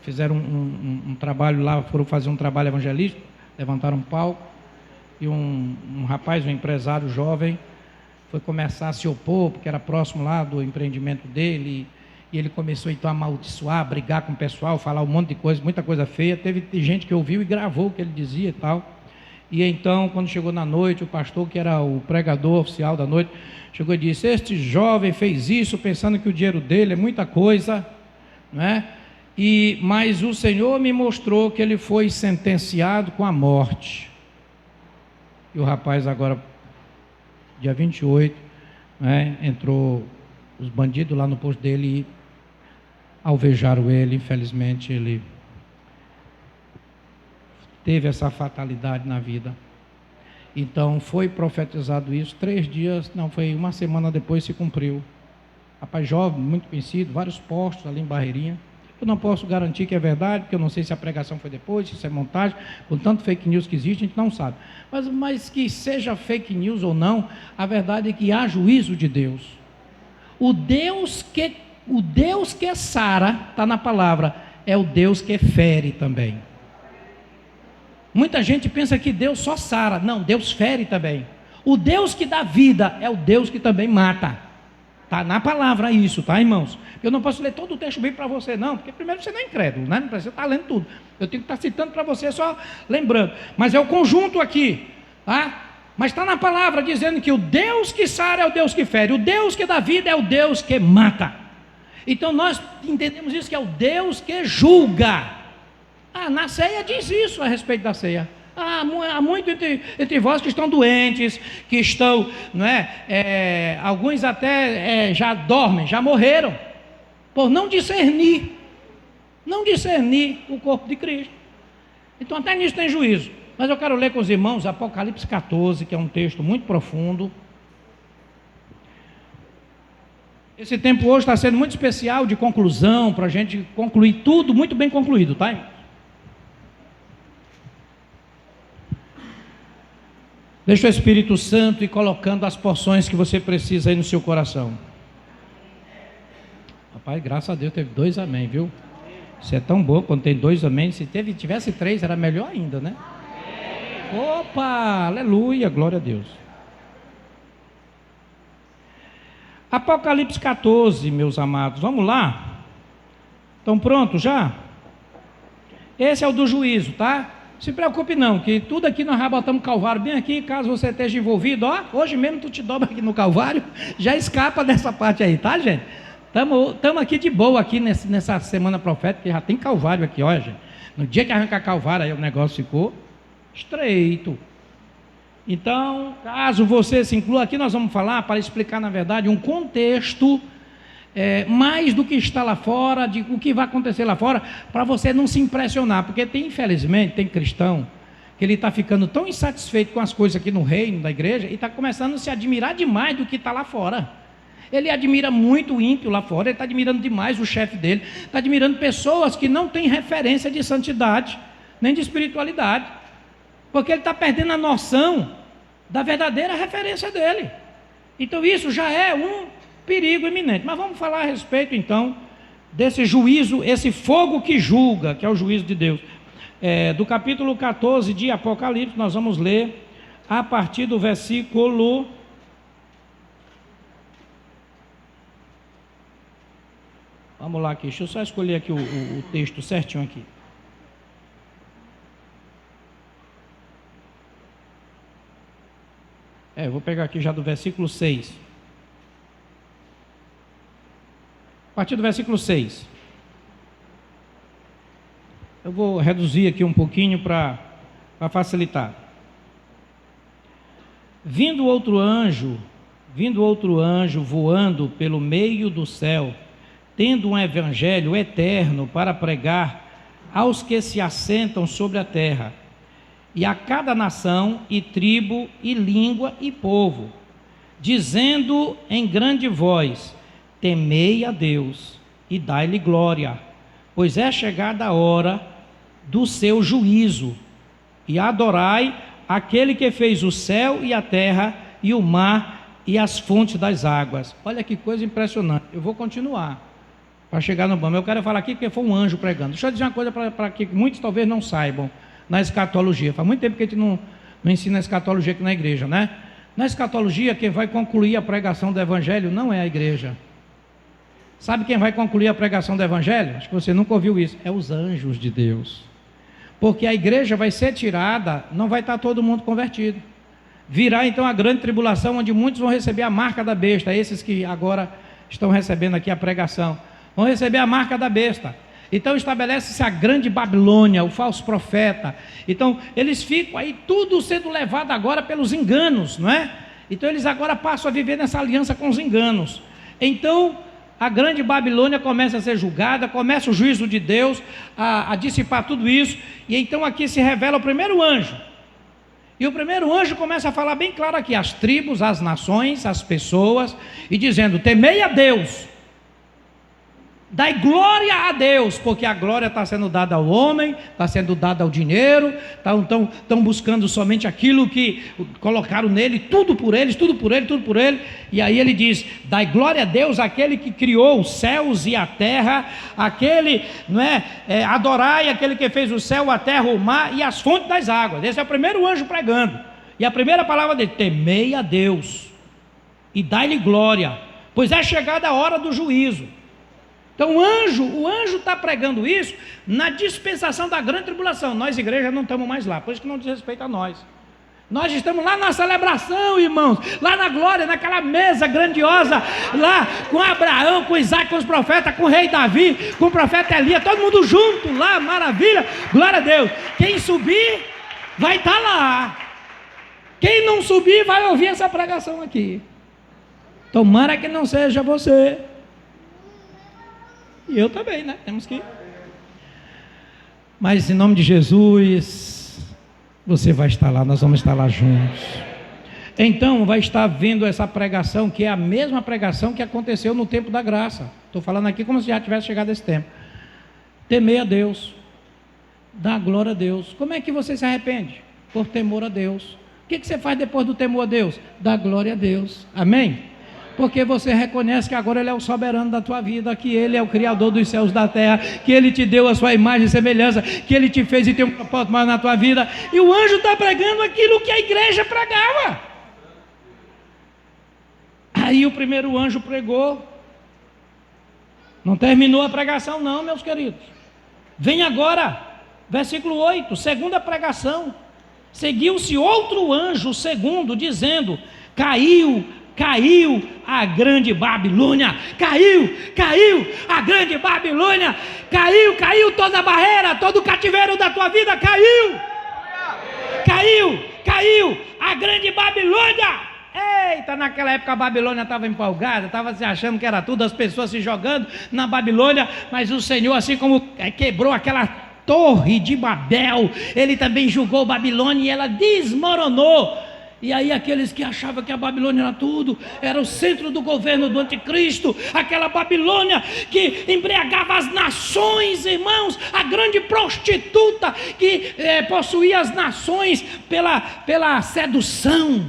fizeram um trabalho lá, foram fazer um trabalho evangelístico, levantaram um palco, e um rapaz, um empresário jovem, foi começar a se opor, porque era próximo lá do empreendimento dele, e ele começou então a amaldiçoar, brigar com o pessoal, falar um monte de coisa, muita coisa feia. Teve gente que ouviu e gravou o que ele dizia e tal. E então, quando chegou na noite, o pastor, que era o pregador oficial da noite, chegou e disse: este jovem fez isso pensando que o dinheiro dele é muita coisa, não é? Mas o Senhor me mostrou que ele foi sentenciado com a morte. E o rapaz agora, dia 28, né, entrou os bandidos lá no posto dele e alvejaram ele. Infelizmente ele teve essa fatalidade na vida. Então foi profetizado isso, 3 dias, não, foi uma semana depois se cumpriu. Rapaz jovem, muito conhecido, vários postos ali em Barreirinha. Eu não posso garantir que é verdade, porque eu não sei se a pregação foi depois, se isso é montagem, com tanto fake news que existe, a gente não sabe. Mas que seja fake news ou não, a verdade é que há juízo de Deus. O Deus que sara, está na palavra, é o Deus que fere também. Muita gente pensa que Deus só sara. Não, Deus fere também. O Deus que dá vida é o Deus que também mata. Está na palavra isso, tá, irmãos? Eu não posso ler todo o texto bem para você, não, porque primeiro você não é incrédulo, né? Não precisa estar lendo tudo. Eu tenho que estar citando para você, só lembrando. Mas é o conjunto aqui, tá? Mas está na palavra dizendo que o Deus que sara é o Deus que fere. O Deus que dá vida é o Deus que mata. Então nós entendemos isso, que é o Deus que julga. Na ceia diz isso a respeito da ceia. Há muito entre vós que estão doentes, que estão, não é? Alguns até já dormem, já morreram, por não discernir o corpo de Cristo. Então até nisso tem juízo. Mas eu quero ler com os irmãos Apocalipse 14, que é um texto muito profundo. Esse tempo hoje está sendo muito especial de conclusão, para a gente concluir tudo muito bem concluído, tá, irmão? Deixa o Espírito Santo ir colocando as porções que você precisa aí no seu coração. Rapaz, graças a Deus teve 2 amém, viu? Isso é tão bom quando tem 2 amém. Se tivesse 3 era melhor ainda, né? Opa, aleluia, glória a Deus. Apocalipse 14, meus amados, vamos lá? Estão prontos já? Esse é o do juízo, tá? Se preocupe não, que tudo aqui nós já botamos Calvário bem aqui, caso você esteja envolvido, hoje mesmo tu te dobra aqui no Calvário, já escapa dessa parte aí, tá, gente? Estamos aqui de boa aqui nessa semana profética, que já tem Calvário aqui, olha, gente. No dia que arrancar Calvário aí o negócio ficou estreito. Então, caso você se inclua, aqui nós vamos falar para explicar, na verdade, um contexto mais do que está lá fora, de o que vai acontecer lá fora, para você não se impressionar, porque infelizmente, tem cristão que ele está ficando tão insatisfeito com as coisas aqui no reino da igreja, e está começando a se admirar demais do que está lá fora. Ele admira muito o ímpio lá fora, ele está admirando demais o chefe dele, está admirando pessoas que não têm referência de santidade, nem de espiritualidade, porque ele está perdendo a noção da verdadeira referência dele. Então isso já é um perigo iminente. Mas vamos falar a respeito então desse juízo, esse fogo que julga, que é o juízo de Deus. Do capítulo 14 de Apocalipse, nós vamos ler a partir do versículo... Vamos lá aqui, deixa eu só escolher aqui o texto certinho aqui. Eu vou pegar aqui já do versículo 6. A partir do versículo 6. Eu vou reduzir aqui um pouquinho para facilitar. Vindo outro anjo voando pelo meio do céu, tendo um evangelho eterno para pregar aos que se assentam sobre a terra, e a cada nação, e tribo, e língua, e povo, dizendo em grande voz: temei a Deus, e dai-lhe glória, pois é chegada a hora do seu juízo, e adorai aquele que fez o céu e a terra, e o mar, e as fontes das águas. Olha que coisa impressionante. Eu vou continuar para chegar no bom. Eu quero falar aqui porque foi um anjo pregando. Deixa eu dizer uma coisa para que muitos talvez não saibam na escatologia. Faz muito tempo que a gente não ensina a escatologia aqui na igreja, né? Na escatologia, quem vai concluir a pregação do evangelho não é a igreja. Sabe quem vai concluir a pregação do evangelho? Acho que você nunca ouviu isso. É os anjos de Deus. Porque a igreja vai ser tirada, não vai estar todo mundo convertido. Virá então a grande tribulação, onde muitos vão receber a marca da besta. Esses que agora estão recebendo aqui a pregação vão receber a marca da besta. Então estabelece-se a grande Babilônia, o falso profeta. Então eles ficam aí tudo sendo levado agora pelos enganos, não é? Então eles agora passam a viver nessa aliança com os enganos. Então a grande Babilônia começa a ser julgada, começa o juízo de Deus a dissipar tudo isso. E então aqui se revela o primeiro anjo. E o primeiro anjo começa a falar bem claro aqui, as tribos, as nações, as pessoas, e dizendo: temei a Deus, dai glória a Deus, porque a glória está sendo dada ao homem, está sendo dada ao dinheiro, estão buscando somente aquilo que colocaram nele, tudo por eles, tudo por ele, tudo por ele. E aí ele diz: dai glória a Deus, aquele que criou os céus e a terra, aquele, não é? Adorai aquele que fez o céu, a terra, o mar e as fontes das águas. Esse é o primeiro anjo pregando. E a primeira palavra dele: temei a Deus e dai-lhe glória, pois é chegada a hora do juízo. Então o anjo está pregando isso na dispensação da grande tribulação. Nós, igreja, não estamos mais lá, por isso que não diz respeito a nós. Nós estamos lá na celebração, irmãos, lá na glória, naquela mesa grandiosa, lá com Abraão, com Isaac, com os profetas, com o rei Davi, com o profeta Elias, todo mundo junto lá, maravilha, glória a Deus. Quem subir vai estar lá, quem não subir vai ouvir essa pregação aqui. Tomara que não seja você, e eu também, né? Temos que ir. Mas em nome de Jesus, você vai estar lá, nós vamos estar lá juntos. Então vai estar vendo essa pregação, que é a mesma pregação que aconteceu no tempo da graça. Estou falando aqui como se já tivesse chegado esse tempo. Temer a Deus, dar glória a Deus. Como é que você se arrepende? Por temor a Deus. O que você faz depois do temor a Deus? Dar glória a Deus. Amém? Porque você reconhece que agora Ele é o soberano da tua vida, que Ele é o Criador dos céus e da terra, que Ele te deu a sua imagem e semelhança, que Ele te fez e tem um propósito maior na tua vida, e o anjo está pregando aquilo que a igreja pregava. Aí o primeiro anjo pregou, não terminou a pregação não, meus queridos. Vem agora, versículo 8, segunda pregação. Seguiu-se outro anjo, o segundo, dizendo: caiu a grande Babilônia, caiu a grande Babilônia, caiu toda a barreira, todo o cativeiro da tua vida, caiu a grande Babilônia. Eita, naquela época a Babilônia estava empolgada, estava se achando que era tudo, as pessoas se jogando na Babilônia, mas o Senhor, assim como quebrou aquela torre de Babel, Ele também julgou Babilônia e ela desmoronou. E aí aqueles que achavam que a Babilônia era tudo, era o centro do governo do anticristo, aquela Babilônia que embriagava as nações, irmãos, a grande prostituta que possuía as nações pela sedução,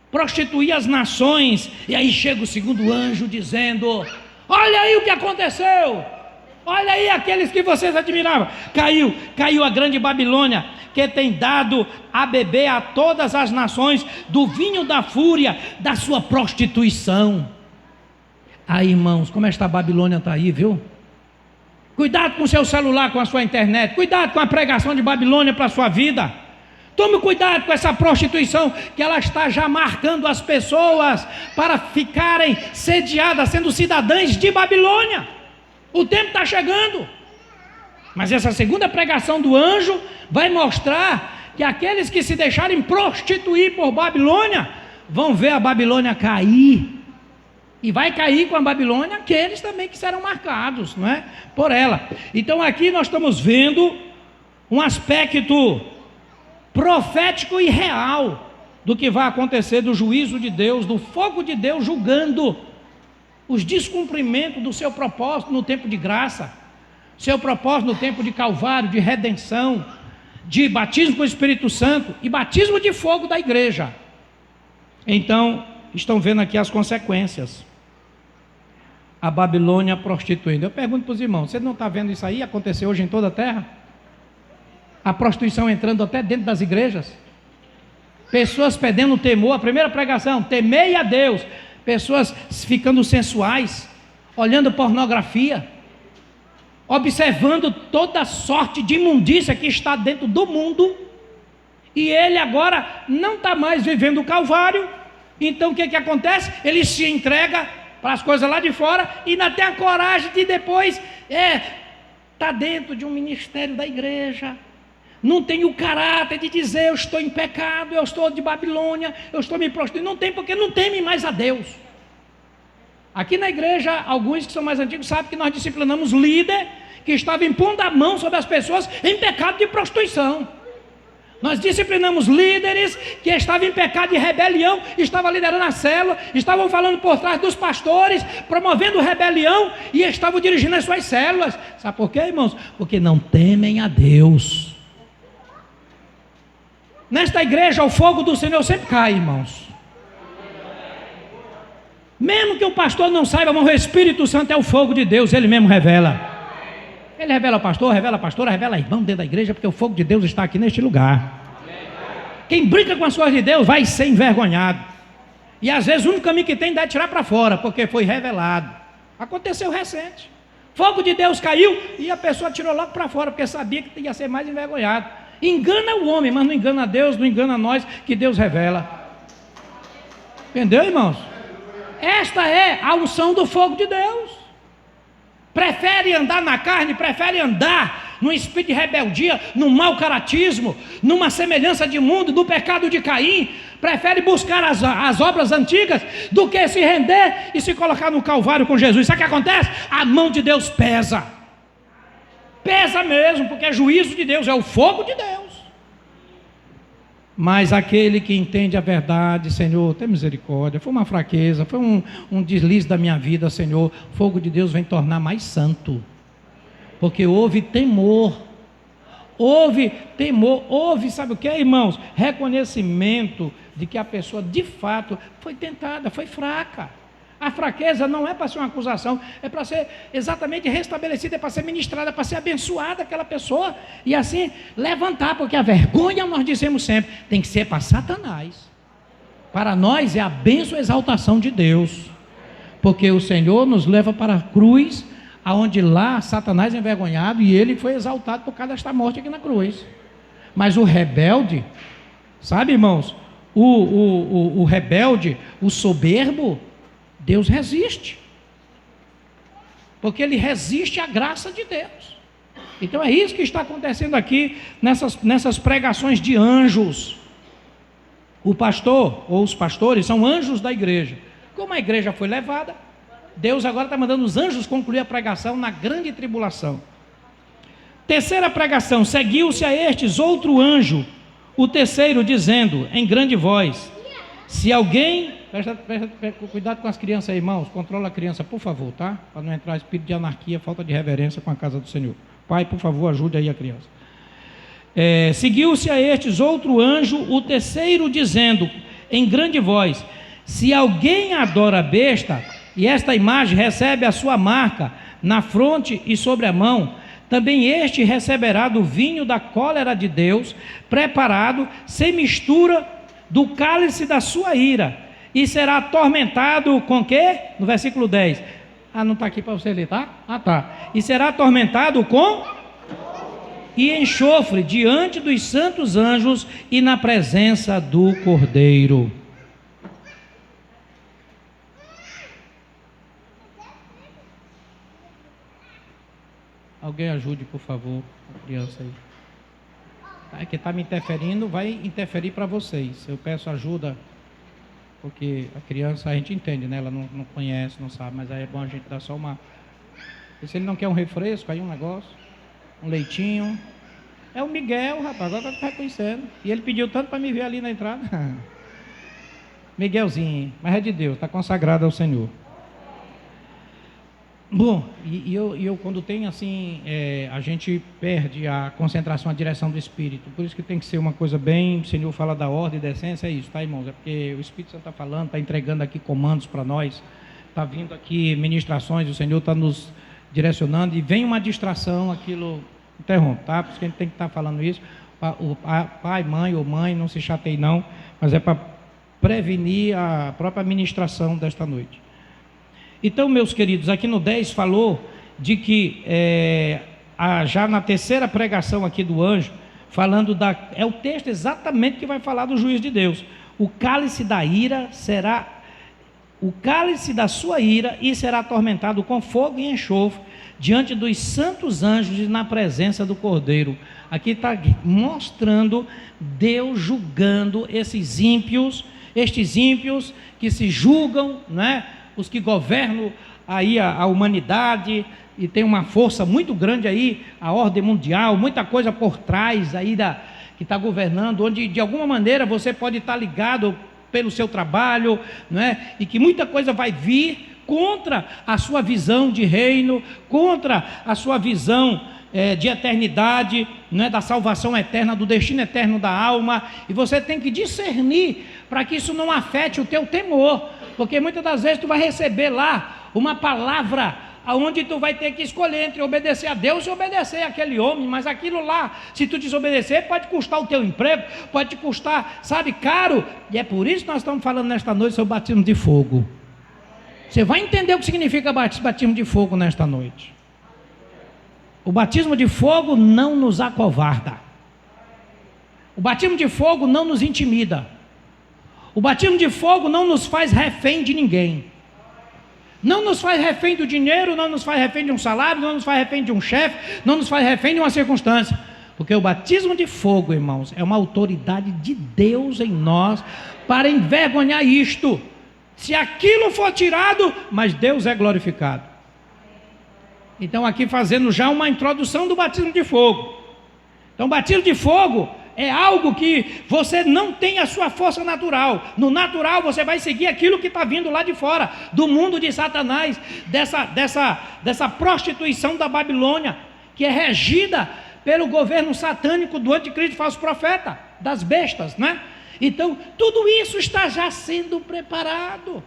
prostituía as nações. E aí chega o segundo anjo dizendo: olha aí o que aconteceu, olha aí aqueles que vocês admiravam, caiu a grande Babilônia, que tem dado a beber a todas as nações do vinho da fúria da sua prostituição. Aí, irmãos, como esta Babilônia está aí, viu? Cuidado com o seu celular, com a sua internet, cuidado com a pregação de Babilônia para a sua vida. Tome cuidado com essa prostituição, que ela está já marcando as pessoas para ficarem sediadas, sendo cidadãs de Babilônia. O tempo está chegando. Mas essa segunda pregação do anjo vai mostrar que aqueles que se deixarem prostituir por Babilônia vão ver a Babilônia cair. E vai cair com a Babilônia aqueles também que serão marcados, não é? Por ela. Então aqui nós estamos vendo um aspecto profético e real do que vai acontecer, do juízo de Deus, do fogo de Deus julgando os descumprimentos do seu propósito no tempo de graça. Seu propósito no tempo de Calvário, de redenção, de batismo com o Espírito Santo e batismo de fogo da igreja. Então, estão vendo aqui as consequências. A Babilônia prostituindo. Eu pergunto para os irmãos: você não está vendo isso aí acontecer hoje em toda a terra? A prostituição entrando até dentro das igrejas. Pessoas perdendo temor. A primeira pregação: temei a Deus. Pessoas ficando sensuais, olhando pornografia, observando toda sorte de imundícia que está dentro do mundo, e ele agora não está mais vivendo o Calvário. Então o que acontece? Ele se entrega para as coisas lá de fora e ainda tem a coragem de depois está dentro de um ministério da igreja, não tem o caráter de dizer: eu estou em pecado, eu estou de Babilônia, eu estou me prostituindo. Não tem, porque não teme mais a Deus. Aqui na igreja, alguns que são mais antigos sabem que nós disciplinamos líder que estava impondo a mão sobre as pessoas em pecado de prostituição. Nós disciplinamos líderes que estavam em pecado de rebelião, estavam liderando a célula, estavam falando por trás dos pastores, promovendo rebelião e estavam dirigindo as suas células. Sabe por quê, irmãos? Porque não temem a Deus. Nesta igreja o fogo do Senhor sempre cai, irmãos. Mesmo que o pastor não saiba, mas o Espírito Santo é o fogo de Deus, ele mesmo revela. Ele revela ao pastor, revela a pastora, revela a irmão dentro da igreja, porque o fogo de Deus está aqui neste lugar. Quem brinca com as coisas de Deus vai ser envergonhado. E às vezes o único caminho que tem é tirar para fora, porque foi revelado. Aconteceu recente. Fogo de Deus caiu e a pessoa tirou logo para fora, porque sabia que ia ser mais envergonhado. Engana o homem, mas não engana Deus, não engana nós, que Deus revela. Entendeu, irmãos? Esta é a unção do fogo de Deus. Prefere andar na carne, prefere andar num espírito de rebeldia, num mau caratismo, numa semelhança de mundo, do pecado de Caim, prefere buscar as obras antigas do que se render e se colocar no Calvário com Jesus. Sabe o que acontece? A mão de Deus pesa. Pesa mesmo, porque é juízo de Deus, é o fogo de Deus. Mas aquele que entende a verdade, Senhor, tem misericórdia, foi uma fraqueza, foi um deslize da minha vida, Senhor, o fogo de Deus vem tornar mais santo, porque houve temor, sabe o que, irmãos? Reconhecimento de que a pessoa de fato foi tentada, foi fraca. A fraqueza não é para ser uma acusação, é para ser exatamente restabelecida, é para ser ministrada, para ser abençoada aquela pessoa, e assim levantar, porque a vergonha, nós dizemos sempre, tem que ser para Satanás. Para nós é a bênção e exaltação de Deus, porque o Senhor nos leva para a cruz, aonde lá Satanás é envergonhado, e ele foi exaltado por causa desta morte aqui na cruz. Mas o rebelde, sabe, irmãos, o rebelde, o soberbo, Deus resiste, porque Ele resiste à graça de Deus. Então é isso que está acontecendo aqui nessas pregações de anjos. O pastor ou os pastores são anjos da igreja. Como a igreja foi levada, Deus agora está mandando os anjos concluir a pregação na grande tribulação. Terceira pregação: seguiu-se a estes outro anjo, o terceiro, dizendo em grande voz: se alguém... Presta cuidado com as crianças aí, irmãos, controla a criança, por favor, tá? Para não entrar espírito de anarquia, falta de reverência com a casa do Senhor. Pai, por favor, ajude aí a criança. Seguiu-se a estes outro anjo, o terceiro, dizendo em grande voz: se alguém adora a besta, e esta imagem recebe a sua marca na fronte e sobre a mão, também este receberá do vinho da cólera de Deus, preparado, sem mistura, do cálice da sua ira, e será atormentado com o quê? No versículo 10. Não está aqui para você ler, tá? Tá. E será atormentado com e enxofre diante dos santos anjos e na presença do Cordeiro. Alguém ajude, por favor, a criança aí. É que está me interferindo, vai interferir para vocês. Eu peço ajuda, porque a criança, a gente entende, né? Ela não conhece, não sabe, mas aí é bom a gente dar só uma... E se ele não quer um refresco, aí um negócio, um leitinho... É o Miguel, rapaz, agora está reconhecendo. E ele pediu tanto para me ver ali na entrada. Miguelzinho, mas é de Deus, está consagrado ao Senhor. Bom, e eu quando tem assim, a gente perde a concentração, a direção do Espírito. Por isso que tem que ser uma coisa bem, o Senhor fala da ordem e da essência, é isso, tá, irmãos? É porque o Espírito Santo está falando, está entregando aqui comandos para nós, está vindo aqui ministrações, o Senhor está nos direcionando, e vem uma distração, aquilo interrompe, tá? Por isso que a gente tem que estar falando isso. O pai, mãe ou mãe, não se chateie não, mas é para prevenir a própria ministração desta noite. Então, meus queridos, aqui no 10 falou de que, já na terceira pregação aqui do anjo, falando é o texto exatamente que vai falar do juízo de Deus. O cálice da ira será, o cálice da sua ira, e será atormentado com fogo e enxofre, diante dos santos anjos e na presença do Cordeiro. Aqui está mostrando Deus julgando estes ímpios que se julgam, né? Os que governam aí a humanidade, e tem uma força muito grande aí, a ordem mundial, muita coisa por trás aí que está governando, onde de alguma maneira você pode estar ligado pelo seu trabalho, né? E que muita coisa vai vir contra a sua visão de reino, contra a sua visão de eternidade, né? Da salvação eterna, do destino eterno da alma, e você tem que discernir para que isso não afete o teu temor, porque muitas das vezes tu vai receber lá uma palavra aonde tu vai ter que escolher entre obedecer a Deus e obedecer àquele homem, mas aquilo lá, se tu desobedecer, pode custar o teu emprego, pode te custar, sabe, caro, e é por isso que nós estamos falando nesta noite sobre o batismo de fogo. Você vai entender o que significa batismo de fogo nesta noite. O batismo de fogo não nos acovarda. O batismo de fogo não nos intimida. O batismo de fogo não nos faz refém de ninguém. Não nos faz refém do dinheiro, não nos faz refém de um salário, não nos faz refém de um chefe, não nos faz refém de uma circunstância. Porque o batismo de fogo, irmãos, é uma autoridade de Deus em nós para envergonhar isto. Se aquilo for tirado, mas Deus é glorificado. Então aqui fazendo já uma introdução do batismo de fogo. Então o batismo de fogo é algo que você não tem a sua força natural. No natural você vai seguir aquilo que está vindo lá de fora, do mundo de Satanás, dessa prostituição da Babilônia, que é regida pelo governo satânico do anticristo falso profeta, das bestas, né? Então tudo isso está já sendo preparado.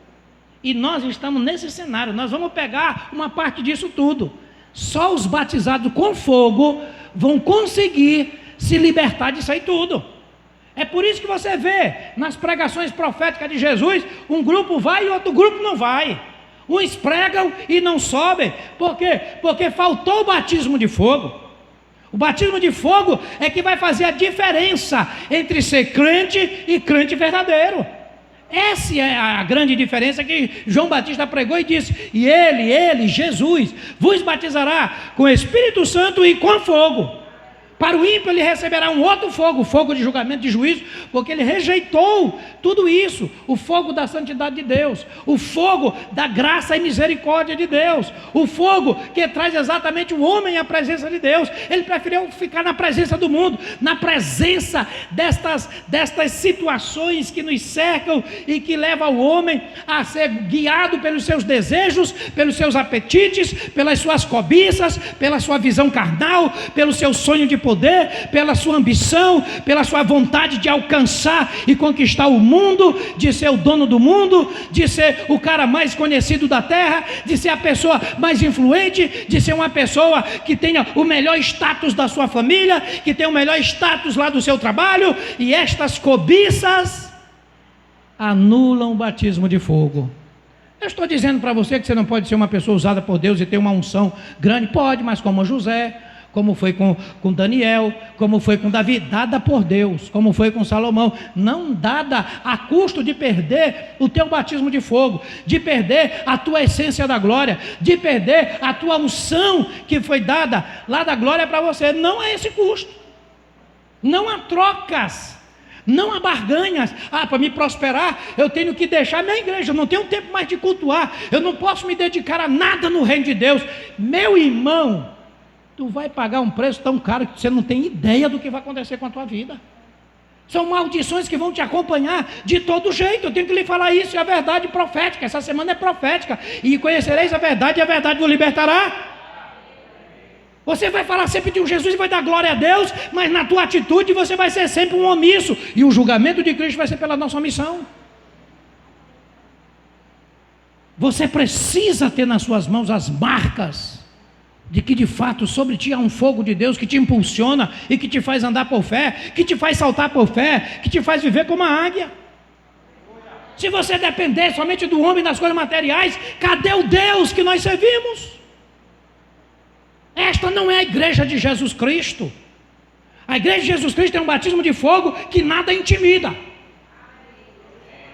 E nós estamos nesse cenário, nós vamos pegar uma parte disso tudo. Só os batizados com fogo vão conseguir se libertar disso aí tudo. É por isso que você vê nas pregações proféticas de Jesus, um grupo vai e outro grupo não vai. Uns pregam e não sobem. Por quê? Porque faltou o batismo de fogo. O batismo de fogo é que vai fazer a diferença entre ser crente e crente verdadeiro. Essa é a grande diferença que João Batista pregou e disse: e ele, Jesus, vos batizará com Espírito Santo e com fogo. Para o ímpio ele receberá um outro fogo, fogo de julgamento, de juízo, porque ele rejeitou tudo isso, o fogo da santidade de Deus, o fogo da graça e misericórdia de Deus, o fogo que traz exatamente o homem à presença de Deus. Ele preferiu ficar na presença do mundo, na presença destas situações que nos cercam e que levam o homem a ser guiado pelos seus desejos, pelos seus apetites, pelas suas cobiças, pela sua visão carnal, pelo seu sonho de poder, pela sua ambição, pela sua vontade de alcançar e conquistar o mundo, de ser o dono do mundo, de ser o cara mais conhecido da terra, de ser a pessoa mais influente, de ser uma pessoa que tenha o melhor status da sua família, que tenha o melhor status lá do seu trabalho. E estas cobiças anulam o batismo de fogo. Eu estou dizendo para você que você não pode ser uma pessoa usada por Deus e ter uma unção grande. Pode, mas como José, como foi com Daniel, como foi com Davi, dada por Deus, como foi com Salomão, não dada a custo de perder o teu batismo de fogo, de perder a tua essência da glória, de perder a tua unção que foi dada lá da glória para você. Não é esse custo, não há trocas, não há barganhas. Para me prosperar eu tenho que deixar minha igreja, eu não tenho tempo mais de cultuar, eu não posso me dedicar a nada no reino de Deus. Meu irmão, tu vai pagar um preço tão caro que você não tem ideia do que vai acontecer com a tua vida. São maldições que vão te acompanhar de todo jeito. Eu tenho que lhe falar isso, é a verdade profética. Essa semana é profética. E conhecereis a verdade, e a verdade vos libertará. Você vai falar sempre de um Jesus e vai dar glória a Deus, mas na tua atitude você vai ser sempre um omisso. E o julgamento de Cristo vai ser pela nossa omissão. Você precisa ter nas suas mãos as marcas de que de fato sobre ti há um fogo de Deus que te impulsiona e que te faz andar por fé, que te faz saltar por fé, que te faz viver como a águia. Se você depender somente do homem e das coisas materiais, cadê o Deus que nós servimos? Esta não é a igreja de Jesus Cristo. A igreja de Jesus Cristo tem um batismo de fogo que nada intimida.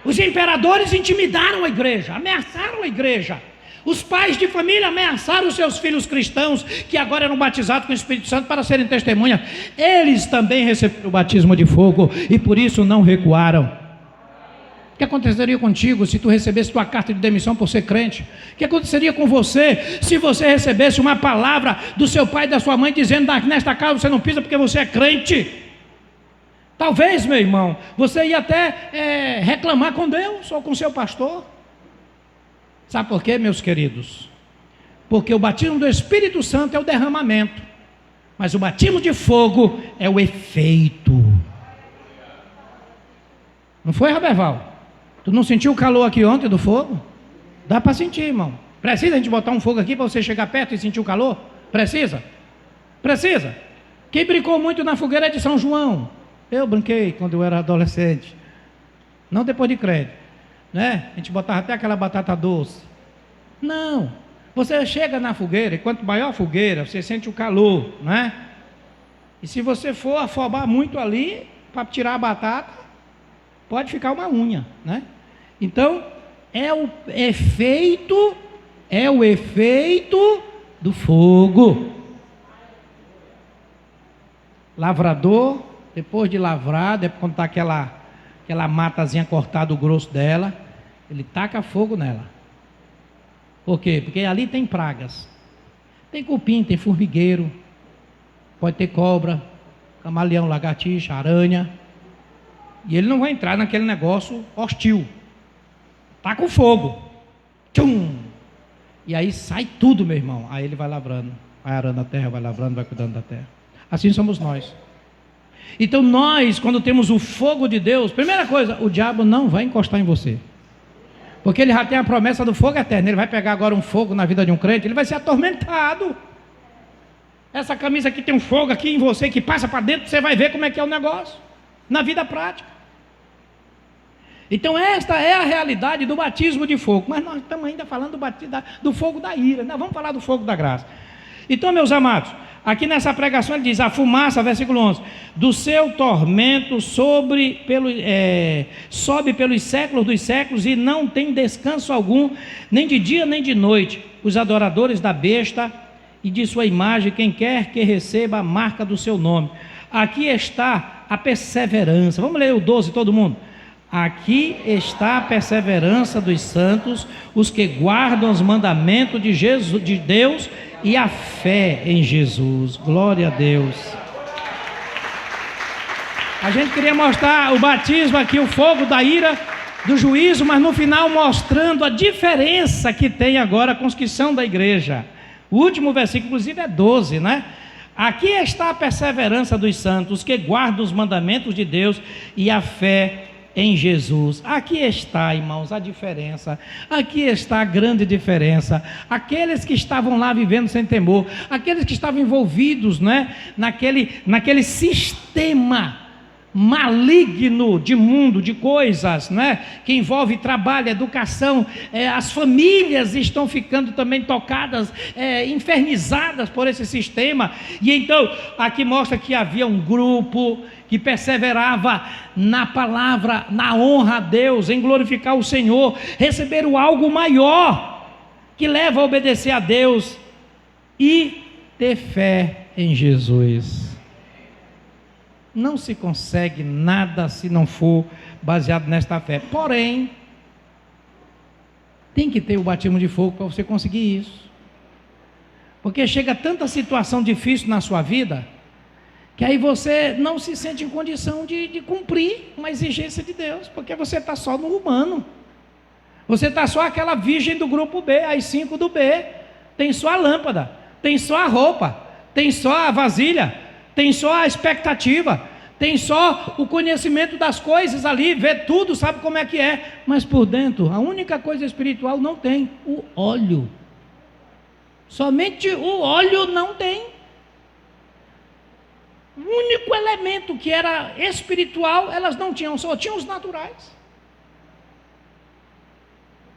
Os imperadores intimidaram a igreja, ameaçaram a igreja. Os pais de família ameaçaram os seus filhos cristãos, que agora eram batizados com o Espírito Santo, para serem testemunhas. Eles também receberam o batismo de fogo e por isso não recuaram. O que aconteceria contigo se tu recebesse tua carta de demissão por ser crente? O que aconteceria com você se você recebesse uma palavra do seu pai e da sua mãe dizendo: nesta casa você não pisa porque você é crente? Talvez, meu irmão, você ia até reclamar com Deus ou com seu pastor. Sabe por quê, meus queridos? Porque o batismo do Espírito Santo é o derramamento, mas o batismo de fogo é o efeito. Não foi, Roberval? Tu não sentiu o calor aqui ontem do fogo? Dá para sentir, irmão. Precisa a gente botar um fogo aqui para você chegar perto e sentir o calor? Precisa? Precisa. Quem brincou muito na fogueira é de São João. Eu brinquei quando eu era adolescente. Não depois de crédito. Né? A gente botava até aquela batata doce. Não, você chega na fogueira, e quanto maior a fogueira, você sente o calor, né? E se você for afobar muito ali, para tirar a batata, pode ficar uma unha, né? Então, é o efeito do fogo. Lavrador, depois de lavrar, quando está aquela matazinha cortada, o grosso dela, ele taca fogo nela. Por quê? Porque ali tem pragas. Tem cupim, tem formigueiro, pode ter cobra, camaleão, lagartixa, aranha. E ele não vai entrar naquele negócio hostil. Tá com fogo. Tchum! E aí sai tudo, meu irmão. Aí ele vai lavrando, vai arando a terra, vai lavrando, vai cuidando da terra. Assim somos nós. Então nós, quando temos o fogo de Deus, primeira coisa, o diabo não vai encostar em você. Porque ele já tem a promessa do fogo eterno. Ele vai pegar agora um fogo na vida de um crente, ele vai ser atormentado. Essa camisa aqui tem um fogo aqui em você que passa para dentro, você vai ver como é que é o negócio. Na vida prática. Então esta é a realidade do batismo de fogo. Mas nós estamos ainda falando do batismo do fogo da ira. Nós vamos falar do fogo da graça. Então, meus amados, aqui nessa pregação ele diz, a fumaça, versículo 11, do seu tormento sobe pelos séculos dos séculos e não tem descanso algum, nem de dia nem de noite. Os adoradores da besta e de sua imagem, quem quer que receba a marca do seu nome. Aqui está a perseverança. Vamos ler o 12, todo mundo. Aqui está a perseverança dos santos, os que guardam os mandamentos de Jesus, de Deus, e a fé em Jesus. Glória a Deus. A gente queria mostrar o batismo aqui, o fogo da ira, do juízo, mas no final mostrando a diferença que tem agora com os que são da igreja. O último versículo, inclusive, é 12, né? Aqui está a perseverança dos santos, os que guardam os mandamentos de Deus e a fé em Jesus. Aqui está, irmãos, a diferença. Aqui está a grande diferença. Aqueles que estavam lá vivendo sem temor, aqueles que estavam envolvidos, né, naquele sistema maligno de mundo, de coisas, né, que envolve trabalho, educação, as famílias estão ficando também tocadas, infernizadas por esse sistema. E então aqui mostra que havia um grupo que perseverava na palavra, na honra a Deus, em glorificar o Senhor, receberam algo maior, que leva a obedecer a Deus e ter fé em Jesus. Não se consegue nada se não for baseado nesta fé. Porém, tem que ter o batismo de fogo para você conseguir isso. Porque chega tanta situação difícil na sua vida, que aí você não se sente em condição de cumprir uma exigência de Deus, porque você está só no humano. Você está só aquela virgem do grupo B, as 5 do B. Tem só a lâmpada, tem só a roupa, tem só a vasilha, tem só a expectativa, tem só o conhecimento das coisas ali, vê tudo, sabe como é que é, mas por dentro, a única coisa espiritual não tem, o óleo. Somente o óleo não tem. O único elemento que era espiritual, elas não tinham, só tinham os naturais.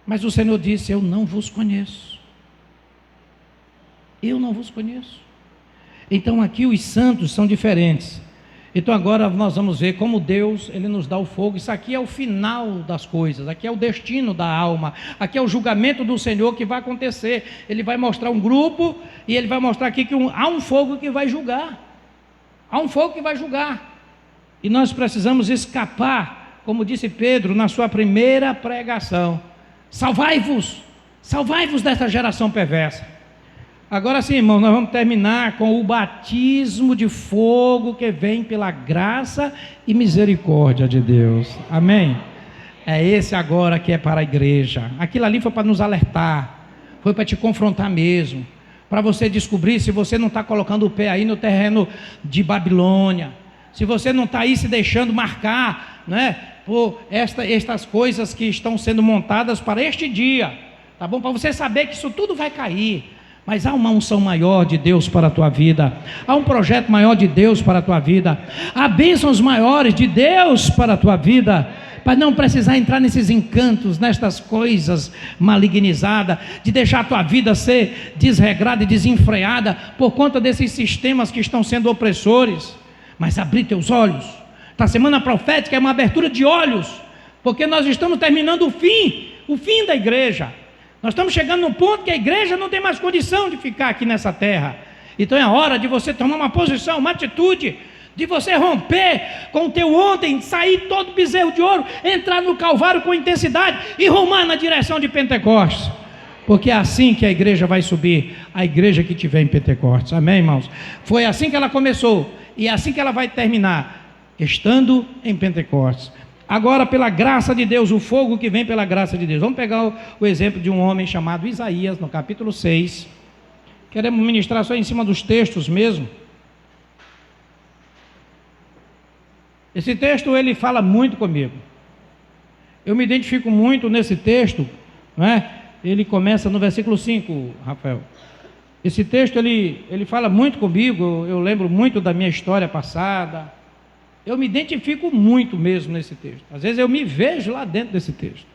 Mas o Senhor disse, eu não vos conheço. Eu não vos conheço. Então aqui os santos são diferentes. Então agora nós vamos ver como Deus, Ele nos dá o fogo. Isso aqui é o final das coisas, aqui é o destino da alma, aqui é o julgamento do Senhor que vai acontecer. Ele vai mostrar um grupo e Ele vai mostrar aqui que há um fogo que vai julgar. Há um fogo que vai julgar. E nós precisamos escapar, como disse Pedro na sua primeira pregação. Salvai-vos desta geração perversa. Agora sim, irmão, nós vamos terminar com o batismo de fogo que vem pela graça e misericórdia de Deus. Amém? É esse agora que é para a igreja. Aquilo ali foi para nos alertar, foi para te confrontar mesmo, para você descobrir se você não está colocando o pé aí no terreno de Babilônia, se você não está aí se deixando marcar, né, por estas coisas que estão sendo montadas para este dia, tá bom? Para você saber que isso tudo vai cair. Mas há uma unção maior de Deus para a tua vida, há um projeto maior de Deus para a tua vida, há bênçãos maiores de Deus para a tua vida, para não precisar entrar nesses encantos, nestas coisas malignizadas, de deixar a tua vida ser desregrada e desenfreada por conta desses sistemas que estão sendo opressores. Mas abrir teus olhos, Esta semana profética é uma abertura de olhos, porque nós estamos terminando o fim da igreja. Nós estamos chegando num ponto que a igreja não tem mais condição de ficar aqui nessa terra. Então é hora de você tomar uma posição, uma atitude, de você romper com o teu ontem, sair todo bezerro de ouro, entrar no Calvário com intensidade e rumar na direção de Pentecostes. Porque é assim que a igreja vai subir, a igreja que tiver em Pentecostes. Amém, irmãos? Foi assim que ela começou e é assim que ela vai terminar, estando em Pentecostes. Agora, pela graça de Deus, o fogo que vem pela graça de Deus. Vamos pegar o exemplo de um homem chamado Isaías, no capítulo 6. Queremos ministrar só em cima dos textos mesmo. Esse texto, ele fala muito comigo. Eu me identifico muito nesse texto, né? Ele começa no versículo 5, Rafael. Esse texto, ele fala muito comigo, eu lembro muito da minha história passada. Eu me identifico muito mesmo nesse texto. Às vezes eu me vejo lá dentro desse texto.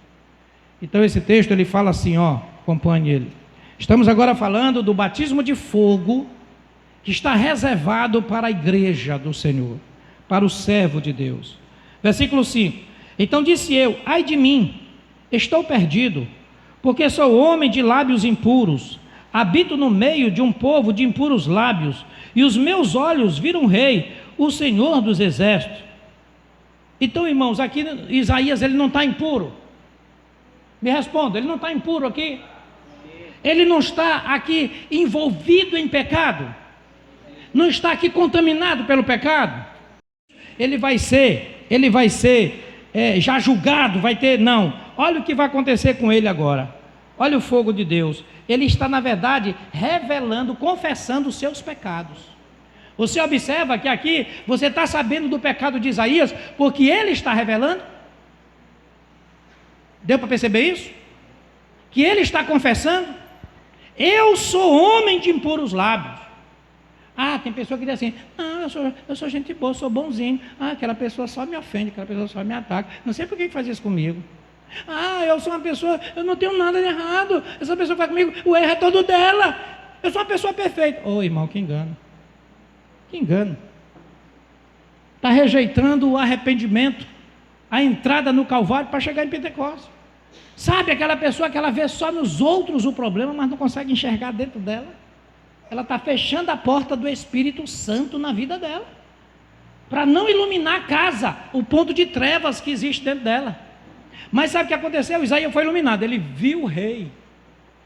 Então esse texto, ele fala assim, ó, acompanhe ele. Estamos agora falando do batismo de fogo, que está reservado para a igreja do Senhor, para o servo de Deus. Versículo 5. Então disse eu, ai de mim, estou perdido, porque sou homem de lábios impuros, habito no meio de um povo de impuros lábios, e os meus olhos viram o rei, o Senhor dos exércitos. Então, irmãos, aqui Isaías, ele não está impuro. Me responda, ele não está impuro aqui? Ele não está aqui envolvido em pecado? Não está aqui contaminado pelo pecado? Ele vai ser já julgado, vai ter, não. Olha o que vai acontecer com ele agora. Olha o fogo de Deus. Ele está, na verdade, revelando, confessando os seus pecados. Você observa que aqui, você está sabendo do pecado de Isaías, porque ele está revelando? Deu para perceber isso? Que ele está confessando? Eu sou homem de impuros lábios. Ah, tem pessoa que diz assim, eu sou gente boa, sou bonzinho. Ah, aquela pessoa só me ofende, aquela pessoa só me ataca. Não sei por que faz isso comigo. Ah, eu sou uma pessoa, eu não tenho nada de errado. Essa pessoa faz comigo, o erro é todo dela. Eu sou uma pessoa perfeita. Ô, irmão, que engano. Que engano. Está rejeitando o arrependimento, a entrada no Calvário para chegar em Pentecostes. Sabe aquela pessoa que ela vê só nos outros o problema, mas não consegue enxergar dentro dela? Ela está fechando a porta do Espírito Santo na vida dela, para não iluminar a casa, o ponto de trevas que existe dentro dela. Mas sabe o que aconteceu? Isaías foi iluminado, ele viu o rei,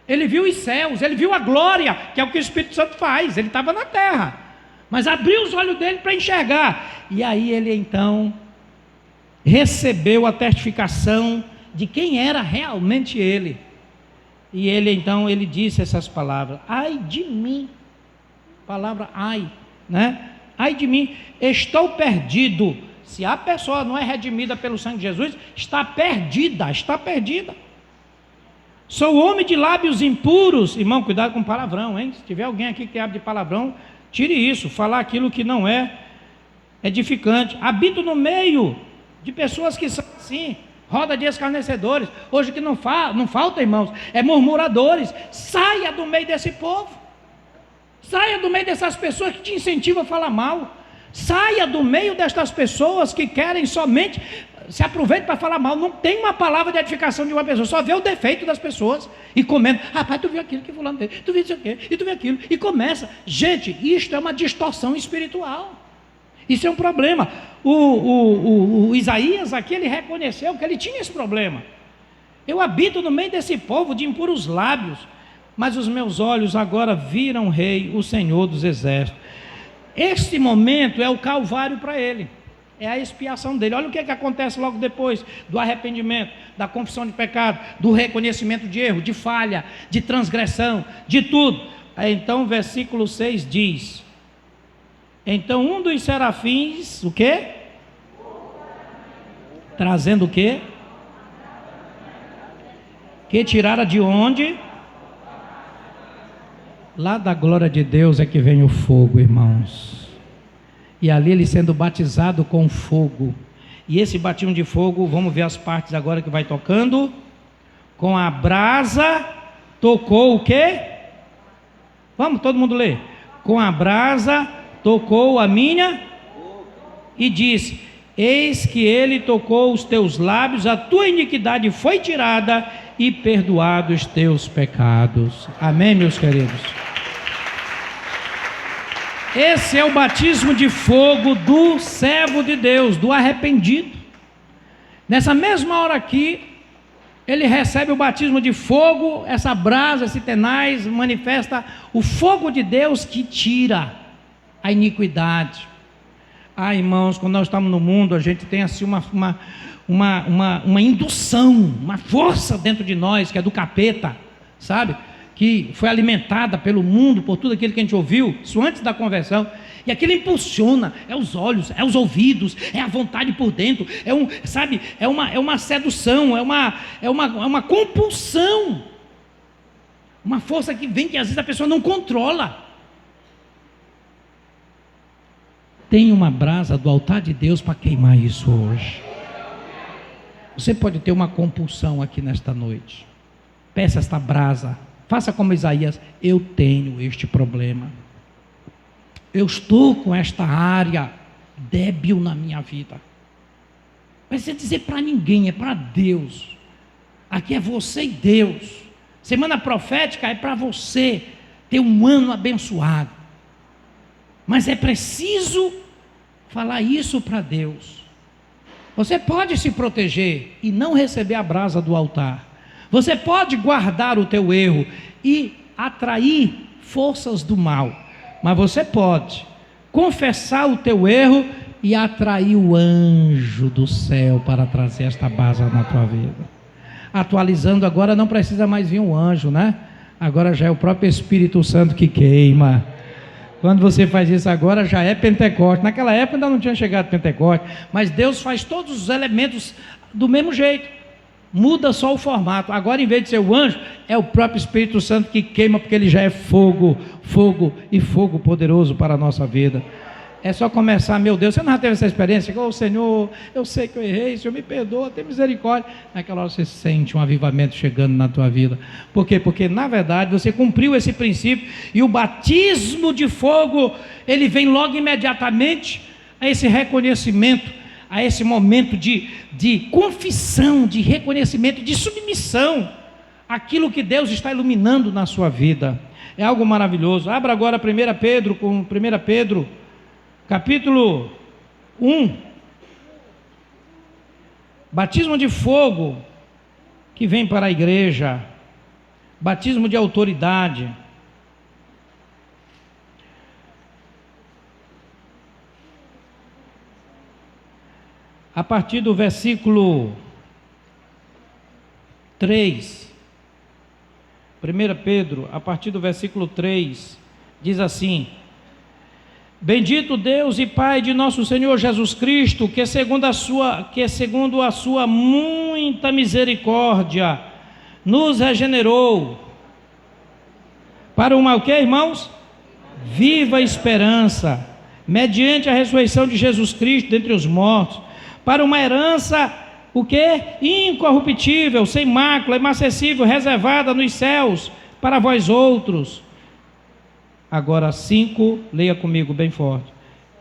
ele viu os céus, ele viu a glória, que é o que o Espírito Santo faz. Ele estava na terra, mas abriu os olhos dele para enxergar, e aí ele então recebeu a testificação de quem era realmente ele. E ele então, ele disse essas palavras, ai de mim, palavra ai, né? Ai de mim, estou perdido. Se a pessoa não é redimida pelo sangue de Jesus, está perdida, está perdida. Sou homem de lábios impuros. Irmão, cuidado com palavrão, hein? Se tiver alguém aqui que abre de palavrão, tire isso, falar aquilo que não é edificante. Habito no meio de pessoas que são assim, roda de escarnecedores. Hoje que não falta, irmãos, é murmuradores. Saia do meio desse povo. Saia do meio dessas pessoas que te incentivam a falar mal. Saia do meio destas pessoas que querem somente, se aproveitam para falar mal. Não tem uma palavra de edificação de uma pessoa, só vê o defeito das pessoas e comenta, rapaz, tu viu aquilo que fulano fez, tu viu isso aqui, e tu viu aquilo, e começa. Gente, isto é uma distorção espiritual. Isso é um problema. O Isaías aqui, ele reconheceu que ele tinha esse problema. Eu habito no meio desse povo de impuros lábios, mas os meus olhos agora viram o Rei, o Senhor dos exércitos. Este momento é o Calvário para ele, é a expiação dele. Olha o que acontece logo depois do arrependimento, da confissão de pecado, do reconhecimento de erro, de falha, de transgressão, de tudo. Aí, então, versículo 6 diz: então um dos serafins, o quê? Trazendo o quê? Que tirara de onde? Lá da glória de Deus é que vem o fogo, irmãos. E ali ele sendo batizado com fogo. E esse batismo de fogo, vamos ver as partes agora que vai tocando. Com a brasa tocou o quê? Vamos, todo mundo ler. Com a brasa tocou a minha e disse: eis que ele tocou os teus lábios, a tua iniquidade foi tirada e perdoados os teus pecados. Amém, meus queridos? Esse é o batismo de fogo do servo de Deus, do arrependido. Nessa mesma hora aqui, ele recebe o batismo de fogo, essa brasa, esse tenaz, manifesta o fogo de Deus que tira a iniquidade. Irmãos, quando nós estamos no mundo, a gente tem assim uma indução, uma força dentro de nós, que é do capeta, sabe? Que foi alimentada pelo mundo, por tudo aquilo que a gente ouviu, isso antes da conversão, e aquilo impulsiona, é os olhos, é os ouvidos, é a vontade por dentro, é uma sedução, é uma compulsão, uma força que vem que às vezes a pessoa não controla. Tem uma brasa do altar de Deus para queimar isso hoje. Você pode ter uma compulsão aqui nesta noite, peça esta brasa. Faça como Isaías: eu tenho este problema, eu estou com esta área débil na minha vida. Mas você dizer para ninguém, é para Deus. Aqui é você e Deus. Semana profética é para você ter um ano abençoado. Mas é preciso falar isso para Deus. Você pode se proteger e não receber a brasa do altar. Você pode guardar o teu erro e atrair forças do mal, mas você pode confessar o teu erro e atrair o anjo do céu para trazer esta brasa na tua vida. Atualizando agora, não precisa mais vir um anjo, né? Agora já é o próprio Espírito Santo que queima. Quando você faz isso agora, já é Pentecoste. Naquela época ainda não tinha chegado Pentecoste, mas Deus faz todos os elementos do mesmo jeito. Muda só o formato. Agora, em vez de ser o anjo, é o próprio Espírito Santo que queima, porque ele já é fogo, fogo e fogo poderoso para a nossa vida. É só começar: meu Deus, você não já teve essa experiência? Oh, Senhor, eu sei que eu errei, Senhor me perdoa, tem misericórdia. Naquela hora você sente um avivamento chegando na tua vida. Por quê? Porque na verdade você cumpriu esse princípio, e o batismo de fogo, ele vem logo imediatamente a esse reconhecimento, a esse momento de confissão, de reconhecimento, de submissão àquilo que Deus está iluminando na sua vida. É algo maravilhoso. Abra agora 1 Pedro, capítulo 1. Batismo de fogo que vem para a igreja, batismo de autoridade. A partir do versículo 3, 1 Pedro, a partir do versículo 3, diz assim: bendito Deus e Pai de nosso Senhor Jesus Cristo, que segundo a sua muita misericórdia, nos regenerou para uma, o que, irmãos? Viva esperança, mediante a ressurreição de Jesus Cristo dentre os mortos, para uma herança, o que? Incorruptível, sem mácula, imacessível, reservada nos céus, para vós outros. Agora 5, leia comigo bem forte: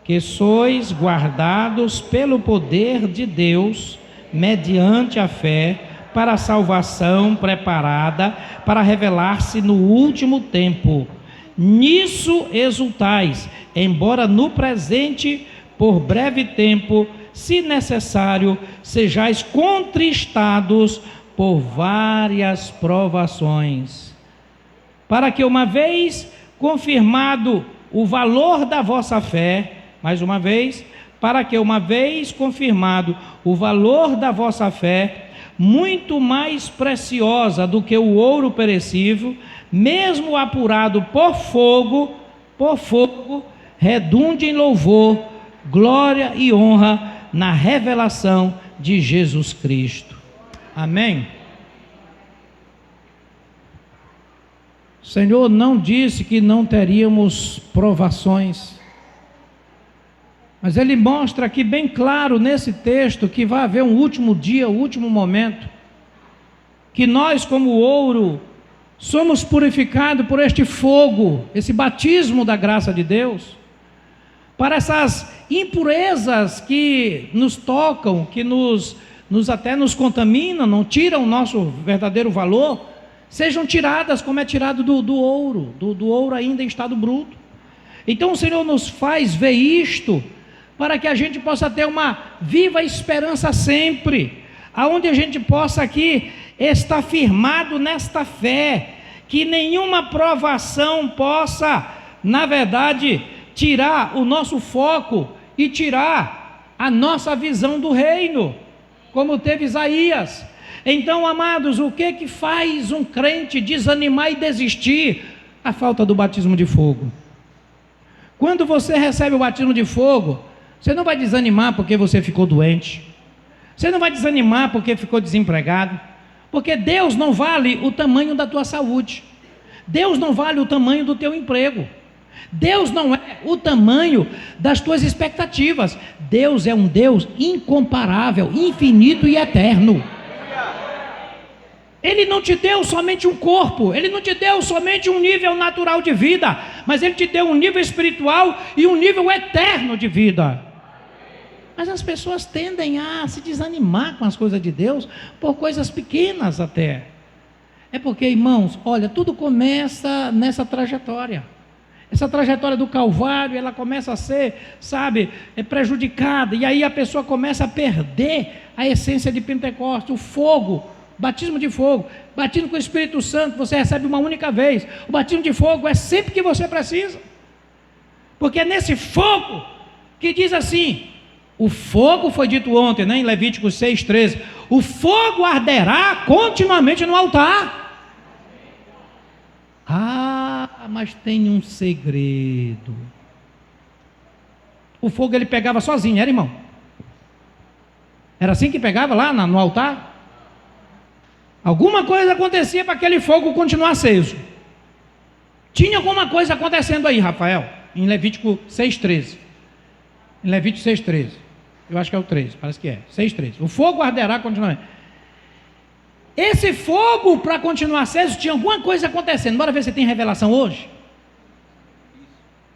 que sois guardados pelo poder de Deus, mediante a fé, para a salvação preparada, para revelar-se no último tempo. Nisso exultais, embora no presente, por breve tempo, se necessário, sejais contristados por várias provações, para que uma vez confirmado o valor da vossa fé, mais uma vez, para que uma vez confirmado o valor da vossa fé, muito mais preciosa do que o ouro perecível, mesmo apurado por fogo, redunde em louvor, glória e honra na revelação de Jesus Cristo. Amém? O Senhor não disse que não teríamos provações, mas Ele mostra aqui bem claro nesse texto que vai haver um último dia, um último momento, que nós, como ouro, somos purificados por este fogo, esse batismo da graça de Deus, para essas impurezas que nos tocam, que nos até nos contaminam, não tiram o nosso verdadeiro valor, sejam tiradas como é tirado do ouro, do ouro ainda em estado bruto. Então o Senhor nos faz ver isto, para que a gente possa ter uma viva esperança sempre, aonde a gente possa aqui estar firmado nesta fé, que nenhuma provação possa, na verdade, tirar o nosso foco e tirar a nossa visão do reino, como teve Isaías. Então, amados, o que faz um crente desanimar e desistir? A falta do batismo de fogo. Quando você recebe o batismo de fogo, você não vai desanimar porque você ficou doente, você não vai desanimar porque ficou desempregado, porque Deus não vale o tamanho da tua saúde, Deus não vale o tamanho do teu emprego, Deus não é o tamanho das tuas expectativas. Deus é um Deus incomparável, infinito e eterno. Ele não te deu somente um corpo, Ele não te deu somente um nível natural de vida, mas Ele te deu um nível espiritual e um nível eterno de vida. Mas as pessoas tendem a se desanimar com as coisas de Deus, por coisas pequenas até. É porque, irmãos, olha, tudo começa nessa trajetória. Essa trajetória do Calvário, ela começa a ser, prejudicada, e aí a pessoa começa a perder a essência de Pentecostes, o fogo, batismo de fogo, batismo com o Espírito Santo, você recebe uma única vez. O batismo de fogo é sempre que você precisa, porque é nesse fogo que diz assim, o fogo foi dito ontem, né, em Levíticos 6,13, o fogo arderá continuamente no altar. Mas tem um segredo. O fogo ele pegava sozinho, era, irmão? Era assim que pegava lá no altar? Alguma coisa acontecia para aquele fogo continuar aceso. Tinha alguma coisa acontecendo aí, Rafael, em Levítico 6,13. Em Levítico 6,13. Eu acho que é o 13, parece que é. 6,13. O fogo arderá continuamente. Esse fogo, para continuar aceso, tinha alguma coisa acontecendo. Bora ver se tem revelação hoje.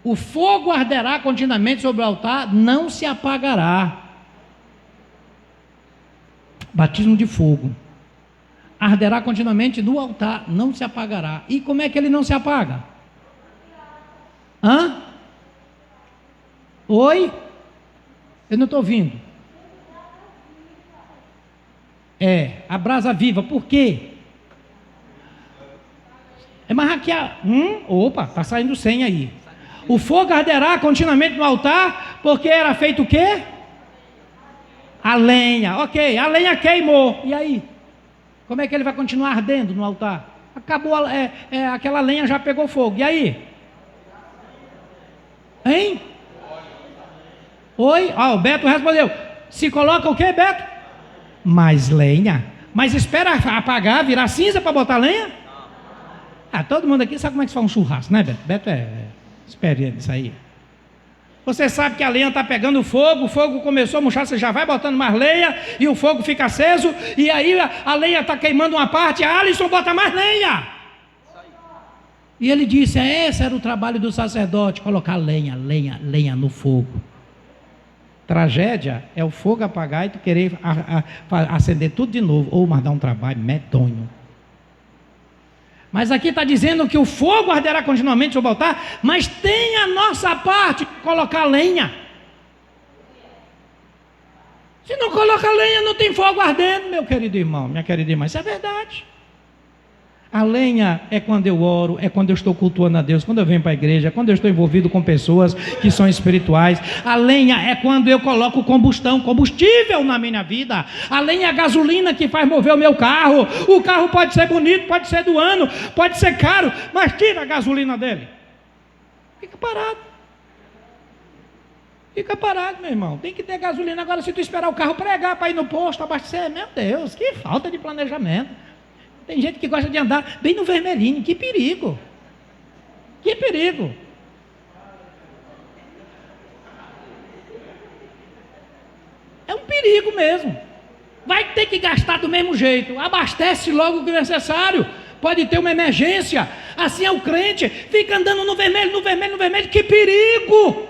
O fogo arderá continuamente sobre o altar, não se apagará. Batismo de fogo. Arderá continuamente no altar, não se apagará. E como é que ele não se apaga? Oi? Eu não estou ouvindo. A brasa viva, por quê? Mas aqui opa, está saindo 100 aí. O fogo arderá continuamente no altar, porque era feito o quê? A lenha, ok, a lenha queimou, e aí? Como é que ele vai continuar ardendo no altar? Acabou, aquela lenha já pegou fogo, e aí? Hein? Oi? O Beto respondeu, se coloca o quê, Beto? Mais lenha. Mas espera apagar, virar cinza para botar lenha? Todo mundo aqui sabe como é que se faz um churrasco, né, Beto? Beto é experiente nisso aí. Você sabe que a lenha está pegando fogo, o fogo começou a murchar, você já vai botando mais lenha, e o fogo fica aceso, e aí a lenha está queimando uma parte, Alisson bota mais lenha. E ele disse, esse era o trabalho do sacerdote, colocar lenha no fogo. Tragédia é o fogo apagar e tu querer acender tudo de novo, mas dá um trabalho medonho. Mas aqui está dizendo que o fogo arderá continuamente sobre o altar, mas tem a nossa parte de colocar lenha. Se não coloca lenha, não tem fogo ardendo, meu querido irmão, minha querida irmã, isso é verdade. A lenha é quando eu oro, é quando eu estou cultuando a Deus, quando eu venho para a igreja, quando eu estou envolvido com pessoas que são espirituais. A lenha é quando eu coloco combustível na minha vida. A lenha é a gasolina que faz mover o meu carro. O carro pode ser bonito, pode ser do ano, pode ser caro, mas tira a gasolina dele. Fica parado. Fica parado, meu irmão. Tem que ter gasolina. Agora, se tu esperar o carro pregar para ir no posto, abastecer, meu Deus, que falta de planejamento. Tem gente que gosta de andar bem no vermelhinho. Que perigo. Que perigo. É um perigo mesmo. Vai ter que gastar do mesmo jeito. Abastece logo o que é necessário. Pode ter uma emergência. Assim é o crente. Fica andando no vermelho. Que perigo.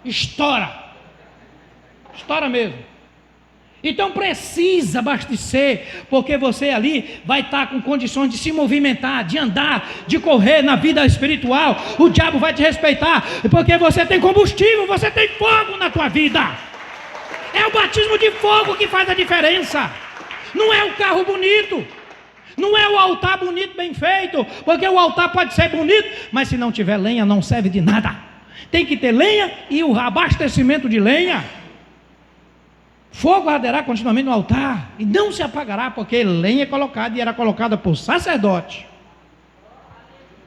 estoura. Estoura mesmo. Então precisa abastecer, porque você ali vai estar com condições de se movimentar, de andar, de correr na vida espiritual. O diabo vai te respeitar, porque você tem combustível, você tem fogo na tua vida. É o batismo de fogo que faz a diferença. Não é o carro bonito, não é o altar bonito, bem feito, porque o altar pode ser bonito, mas se não tiver lenha não serve de nada. Tem que ter lenha e o abastecimento de lenha. Fogo arderá continuamente no altar e não se apagará, porque lenha é colocada e era colocada por sacerdote.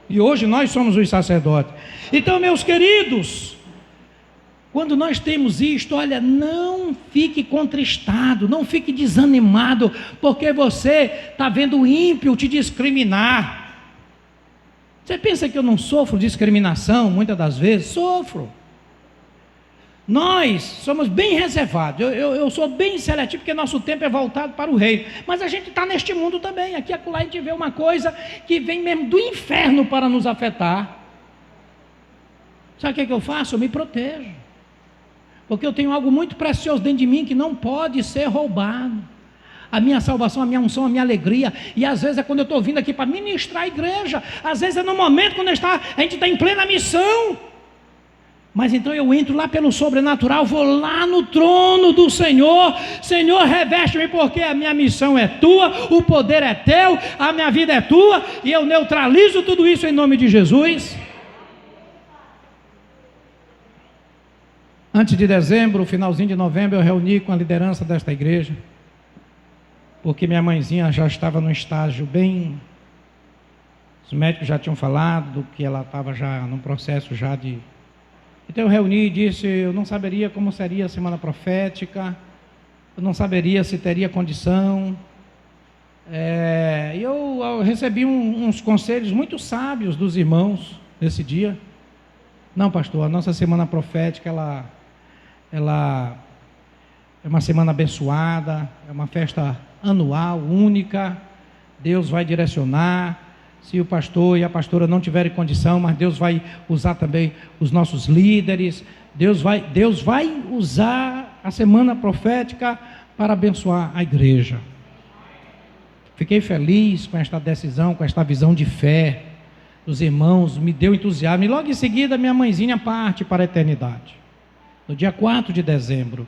E hoje nós somos os sacerdotes. Então, meus queridos, quando nós temos isto, olha, não fique contristado, não fique desanimado, porque você está vendo o ímpio te discriminar. Você pensa que eu não sofro discriminação? Muitas das vezes sofro. Nós somos bem reservados, eu sou bem seletivo, porque nosso tempo é voltado para o reino, mas a gente está neste mundo também, aqui e acolá a gente vê uma coisa que vem mesmo do inferno para nos afetar. Sabe o que eu faço? Eu me protejo, porque eu tenho algo muito precioso dentro de mim que não pode ser roubado. A minha salvação, a minha unção, a minha alegria. E às vezes é quando eu estou vindo aqui para ministrar a igreja, às vezes é no momento quando a gente está em plena missão. Mas então eu entro lá pelo sobrenatural, vou lá no trono do Senhor. Senhor, reveste-me, porque a minha missão é tua, o poder é teu, a minha vida é tua, e eu neutralizo tudo isso em nome de Jesus. Antes de dezembro, finalzinho de novembro, eu reuni com a liderança desta igreja, porque minha mãezinha já estava num estágio bem... Os médicos já tinham falado que ela estava já num processo já de... Então eu reuni e disse, eu não saberia como seria a semana profética, eu não saberia se teria condição. Eu recebi uns conselhos muito sábios dos irmãos nesse dia. Não, pastor, a nossa semana profética, ela é uma semana abençoada, é uma festa anual, única, Deus vai direcionar. Se o pastor e a pastora não tiverem condição, mas Deus vai usar também os nossos líderes, Deus vai usar a semana profética para abençoar a igreja. Fiquei feliz com esta decisão, com esta visão de fé dos irmãos, me deu entusiasmo, e logo em seguida minha mãezinha parte para a eternidade, no dia 4 de dezembro,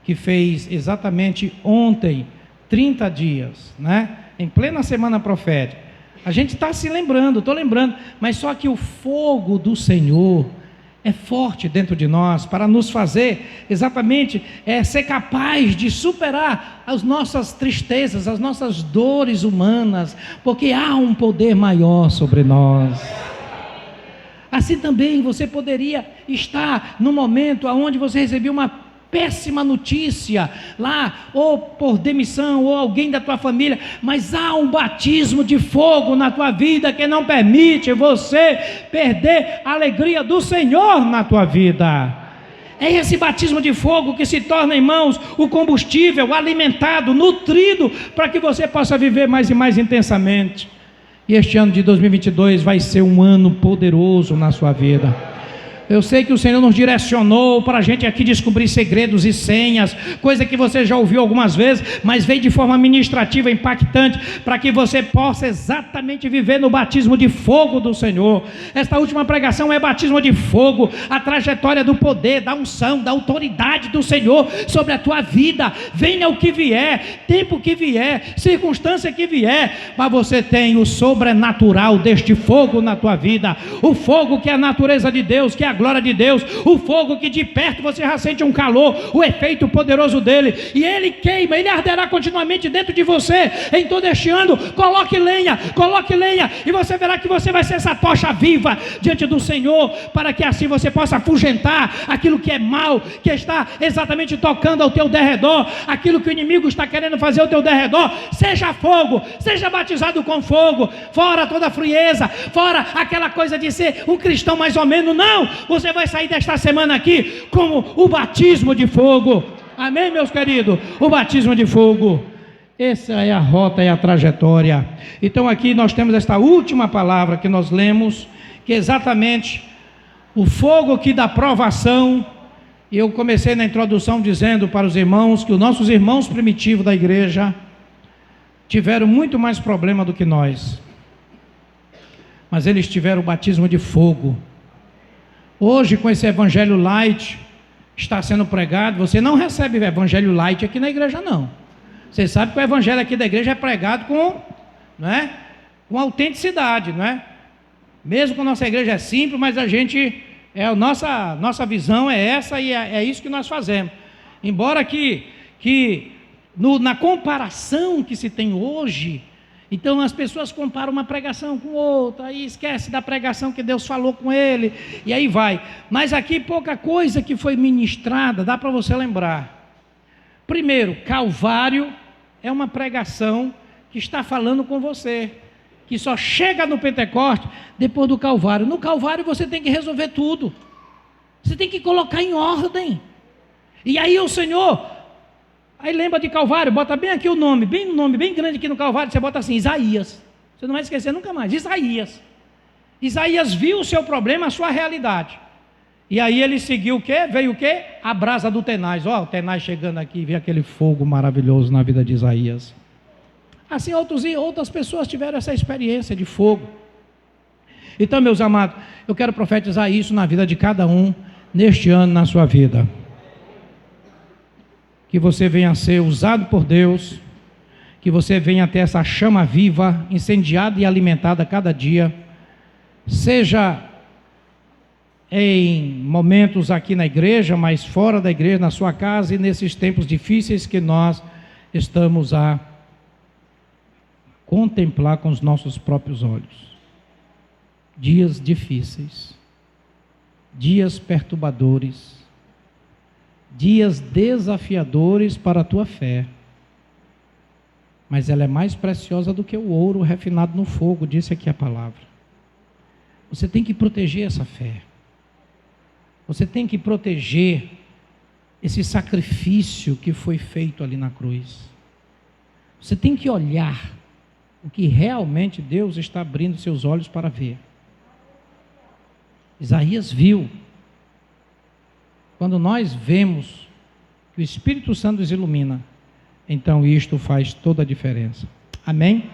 que fez exatamente ontem, 30 dias, né? Em plena semana profética. A gente está se lembrando, estou lembrando, mas só que o fogo do Senhor é forte dentro de nós, para nos fazer exatamente ser capaz de superar as nossas tristezas, as nossas dores humanas, porque há um poder maior sobre nós. Assim também você poderia estar no momento onde você recebeu uma péssima notícia lá, ou por demissão, ou alguém da tua família, mas há um batismo de fogo na tua vida que não permite você perder a alegria do Senhor na tua vida. É esse batismo de fogo que se torna, irmãos, o combustível alimentado, nutrido, para que você possa viver mais e mais intensamente. E este ano de 2022 vai ser um ano poderoso na sua vida. Eu sei que o Senhor nos direcionou para a gente aqui descobrir segredos e senhas, coisa que você já ouviu algumas vezes, mas veio de forma ministrativa, impactante, para que você possa exatamente viver no batismo de fogo do Senhor. Esta última pregação é batismo de fogo, a trajetória do poder, da unção, da autoridade do Senhor sobre a tua vida. Venha o que vier, tempo que vier, circunstância que vier, mas você tem o sobrenatural deste fogo na tua vida, o fogo que é a natureza de Deus, que é a glória de Deus, o fogo que de perto você já sente um calor, o efeito poderoso dele, e ele queima, ele arderá continuamente dentro de você, em todo este ano. Coloque lenha, e você verá que você vai ser essa tocha viva diante do Senhor, para que assim você possa afugentar aquilo que é mal, que está exatamente tocando ao teu derredor, aquilo que o inimigo está querendo fazer ao teu derredor. Seja fogo, seja batizado com fogo, fora toda a frieza, fora aquela coisa de ser um cristão mais ou menos. Não, você vai sair desta semana aqui como o batismo de fogo. Amém, meus queridos? O batismo de fogo. Essa é a rota e a trajetória. Então aqui nós temos esta última palavra que nós lemos, que é exatamente o fogo que da provação E eu comecei na introdução dizendo para os irmãos que os nossos irmãos primitivos da igreja tiveram muito mais problema do que nós. Mas eles tiveram o batismo de fogo. Hoje, com esse evangelho light, está sendo pregado, você não recebe evangelho light aqui na igreja, não. Você sabe que o evangelho aqui da igreja é pregado com, não é, com autenticidade, não é? Mesmo que a nossa igreja é simples, mas a gente, a nossa visão é essa e é isso que nós fazemos. Embora na comparação que se tem hoje, então as pessoas comparam uma pregação com outra, aí esquece da pregação que Deus falou com ele, e aí vai. Mas aqui pouca coisa que foi ministrada, dá para você lembrar. Primeiro, Calvário é uma pregação que está falando com você, que só chega no Pentecoste depois do Calvário. No Calvário você tem que resolver tudo, você tem que colocar em ordem, e aí o Senhor... Aí lembra de Calvário, bota bem aqui o nome bem grande aqui no Calvário, você bota assim, Isaías. Você não vai esquecer nunca mais, Isaías. Isaías viu o seu problema, a sua realidade. E aí ele seguiu o quê? Veio o quê? A brasa do tenaz. Ó, o tenaz chegando aqui, vê aquele fogo maravilhoso na vida de Isaías. Assim outras pessoas tiveram essa experiência de fogo. Então, meus amados, eu quero profetizar isso na vida de cada um, neste ano, na sua vida. Que você venha a ser usado por Deus, que você venha ter essa chama viva, incendiada e alimentada a cada dia, seja em momentos aqui na igreja, mas fora da igreja, na sua casa e nesses tempos difíceis que nós estamos a contemplar com os nossos próprios olhos. Dias difíceis, dias perturbadores, dias desafiadores para a tua fé, mas ela é mais preciosa do que o ouro refinado no fogo, disse aqui a palavra. Você tem que proteger essa fé, você tem que proteger esse sacrifício que foi feito ali na cruz. Você tem que olhar o que realmente Deus está abrindo seus olhos para ver. Isaías viu. Quando nós vemos que o Espírito Santo nos ilumina, então isto faz toda a diferença. Amém?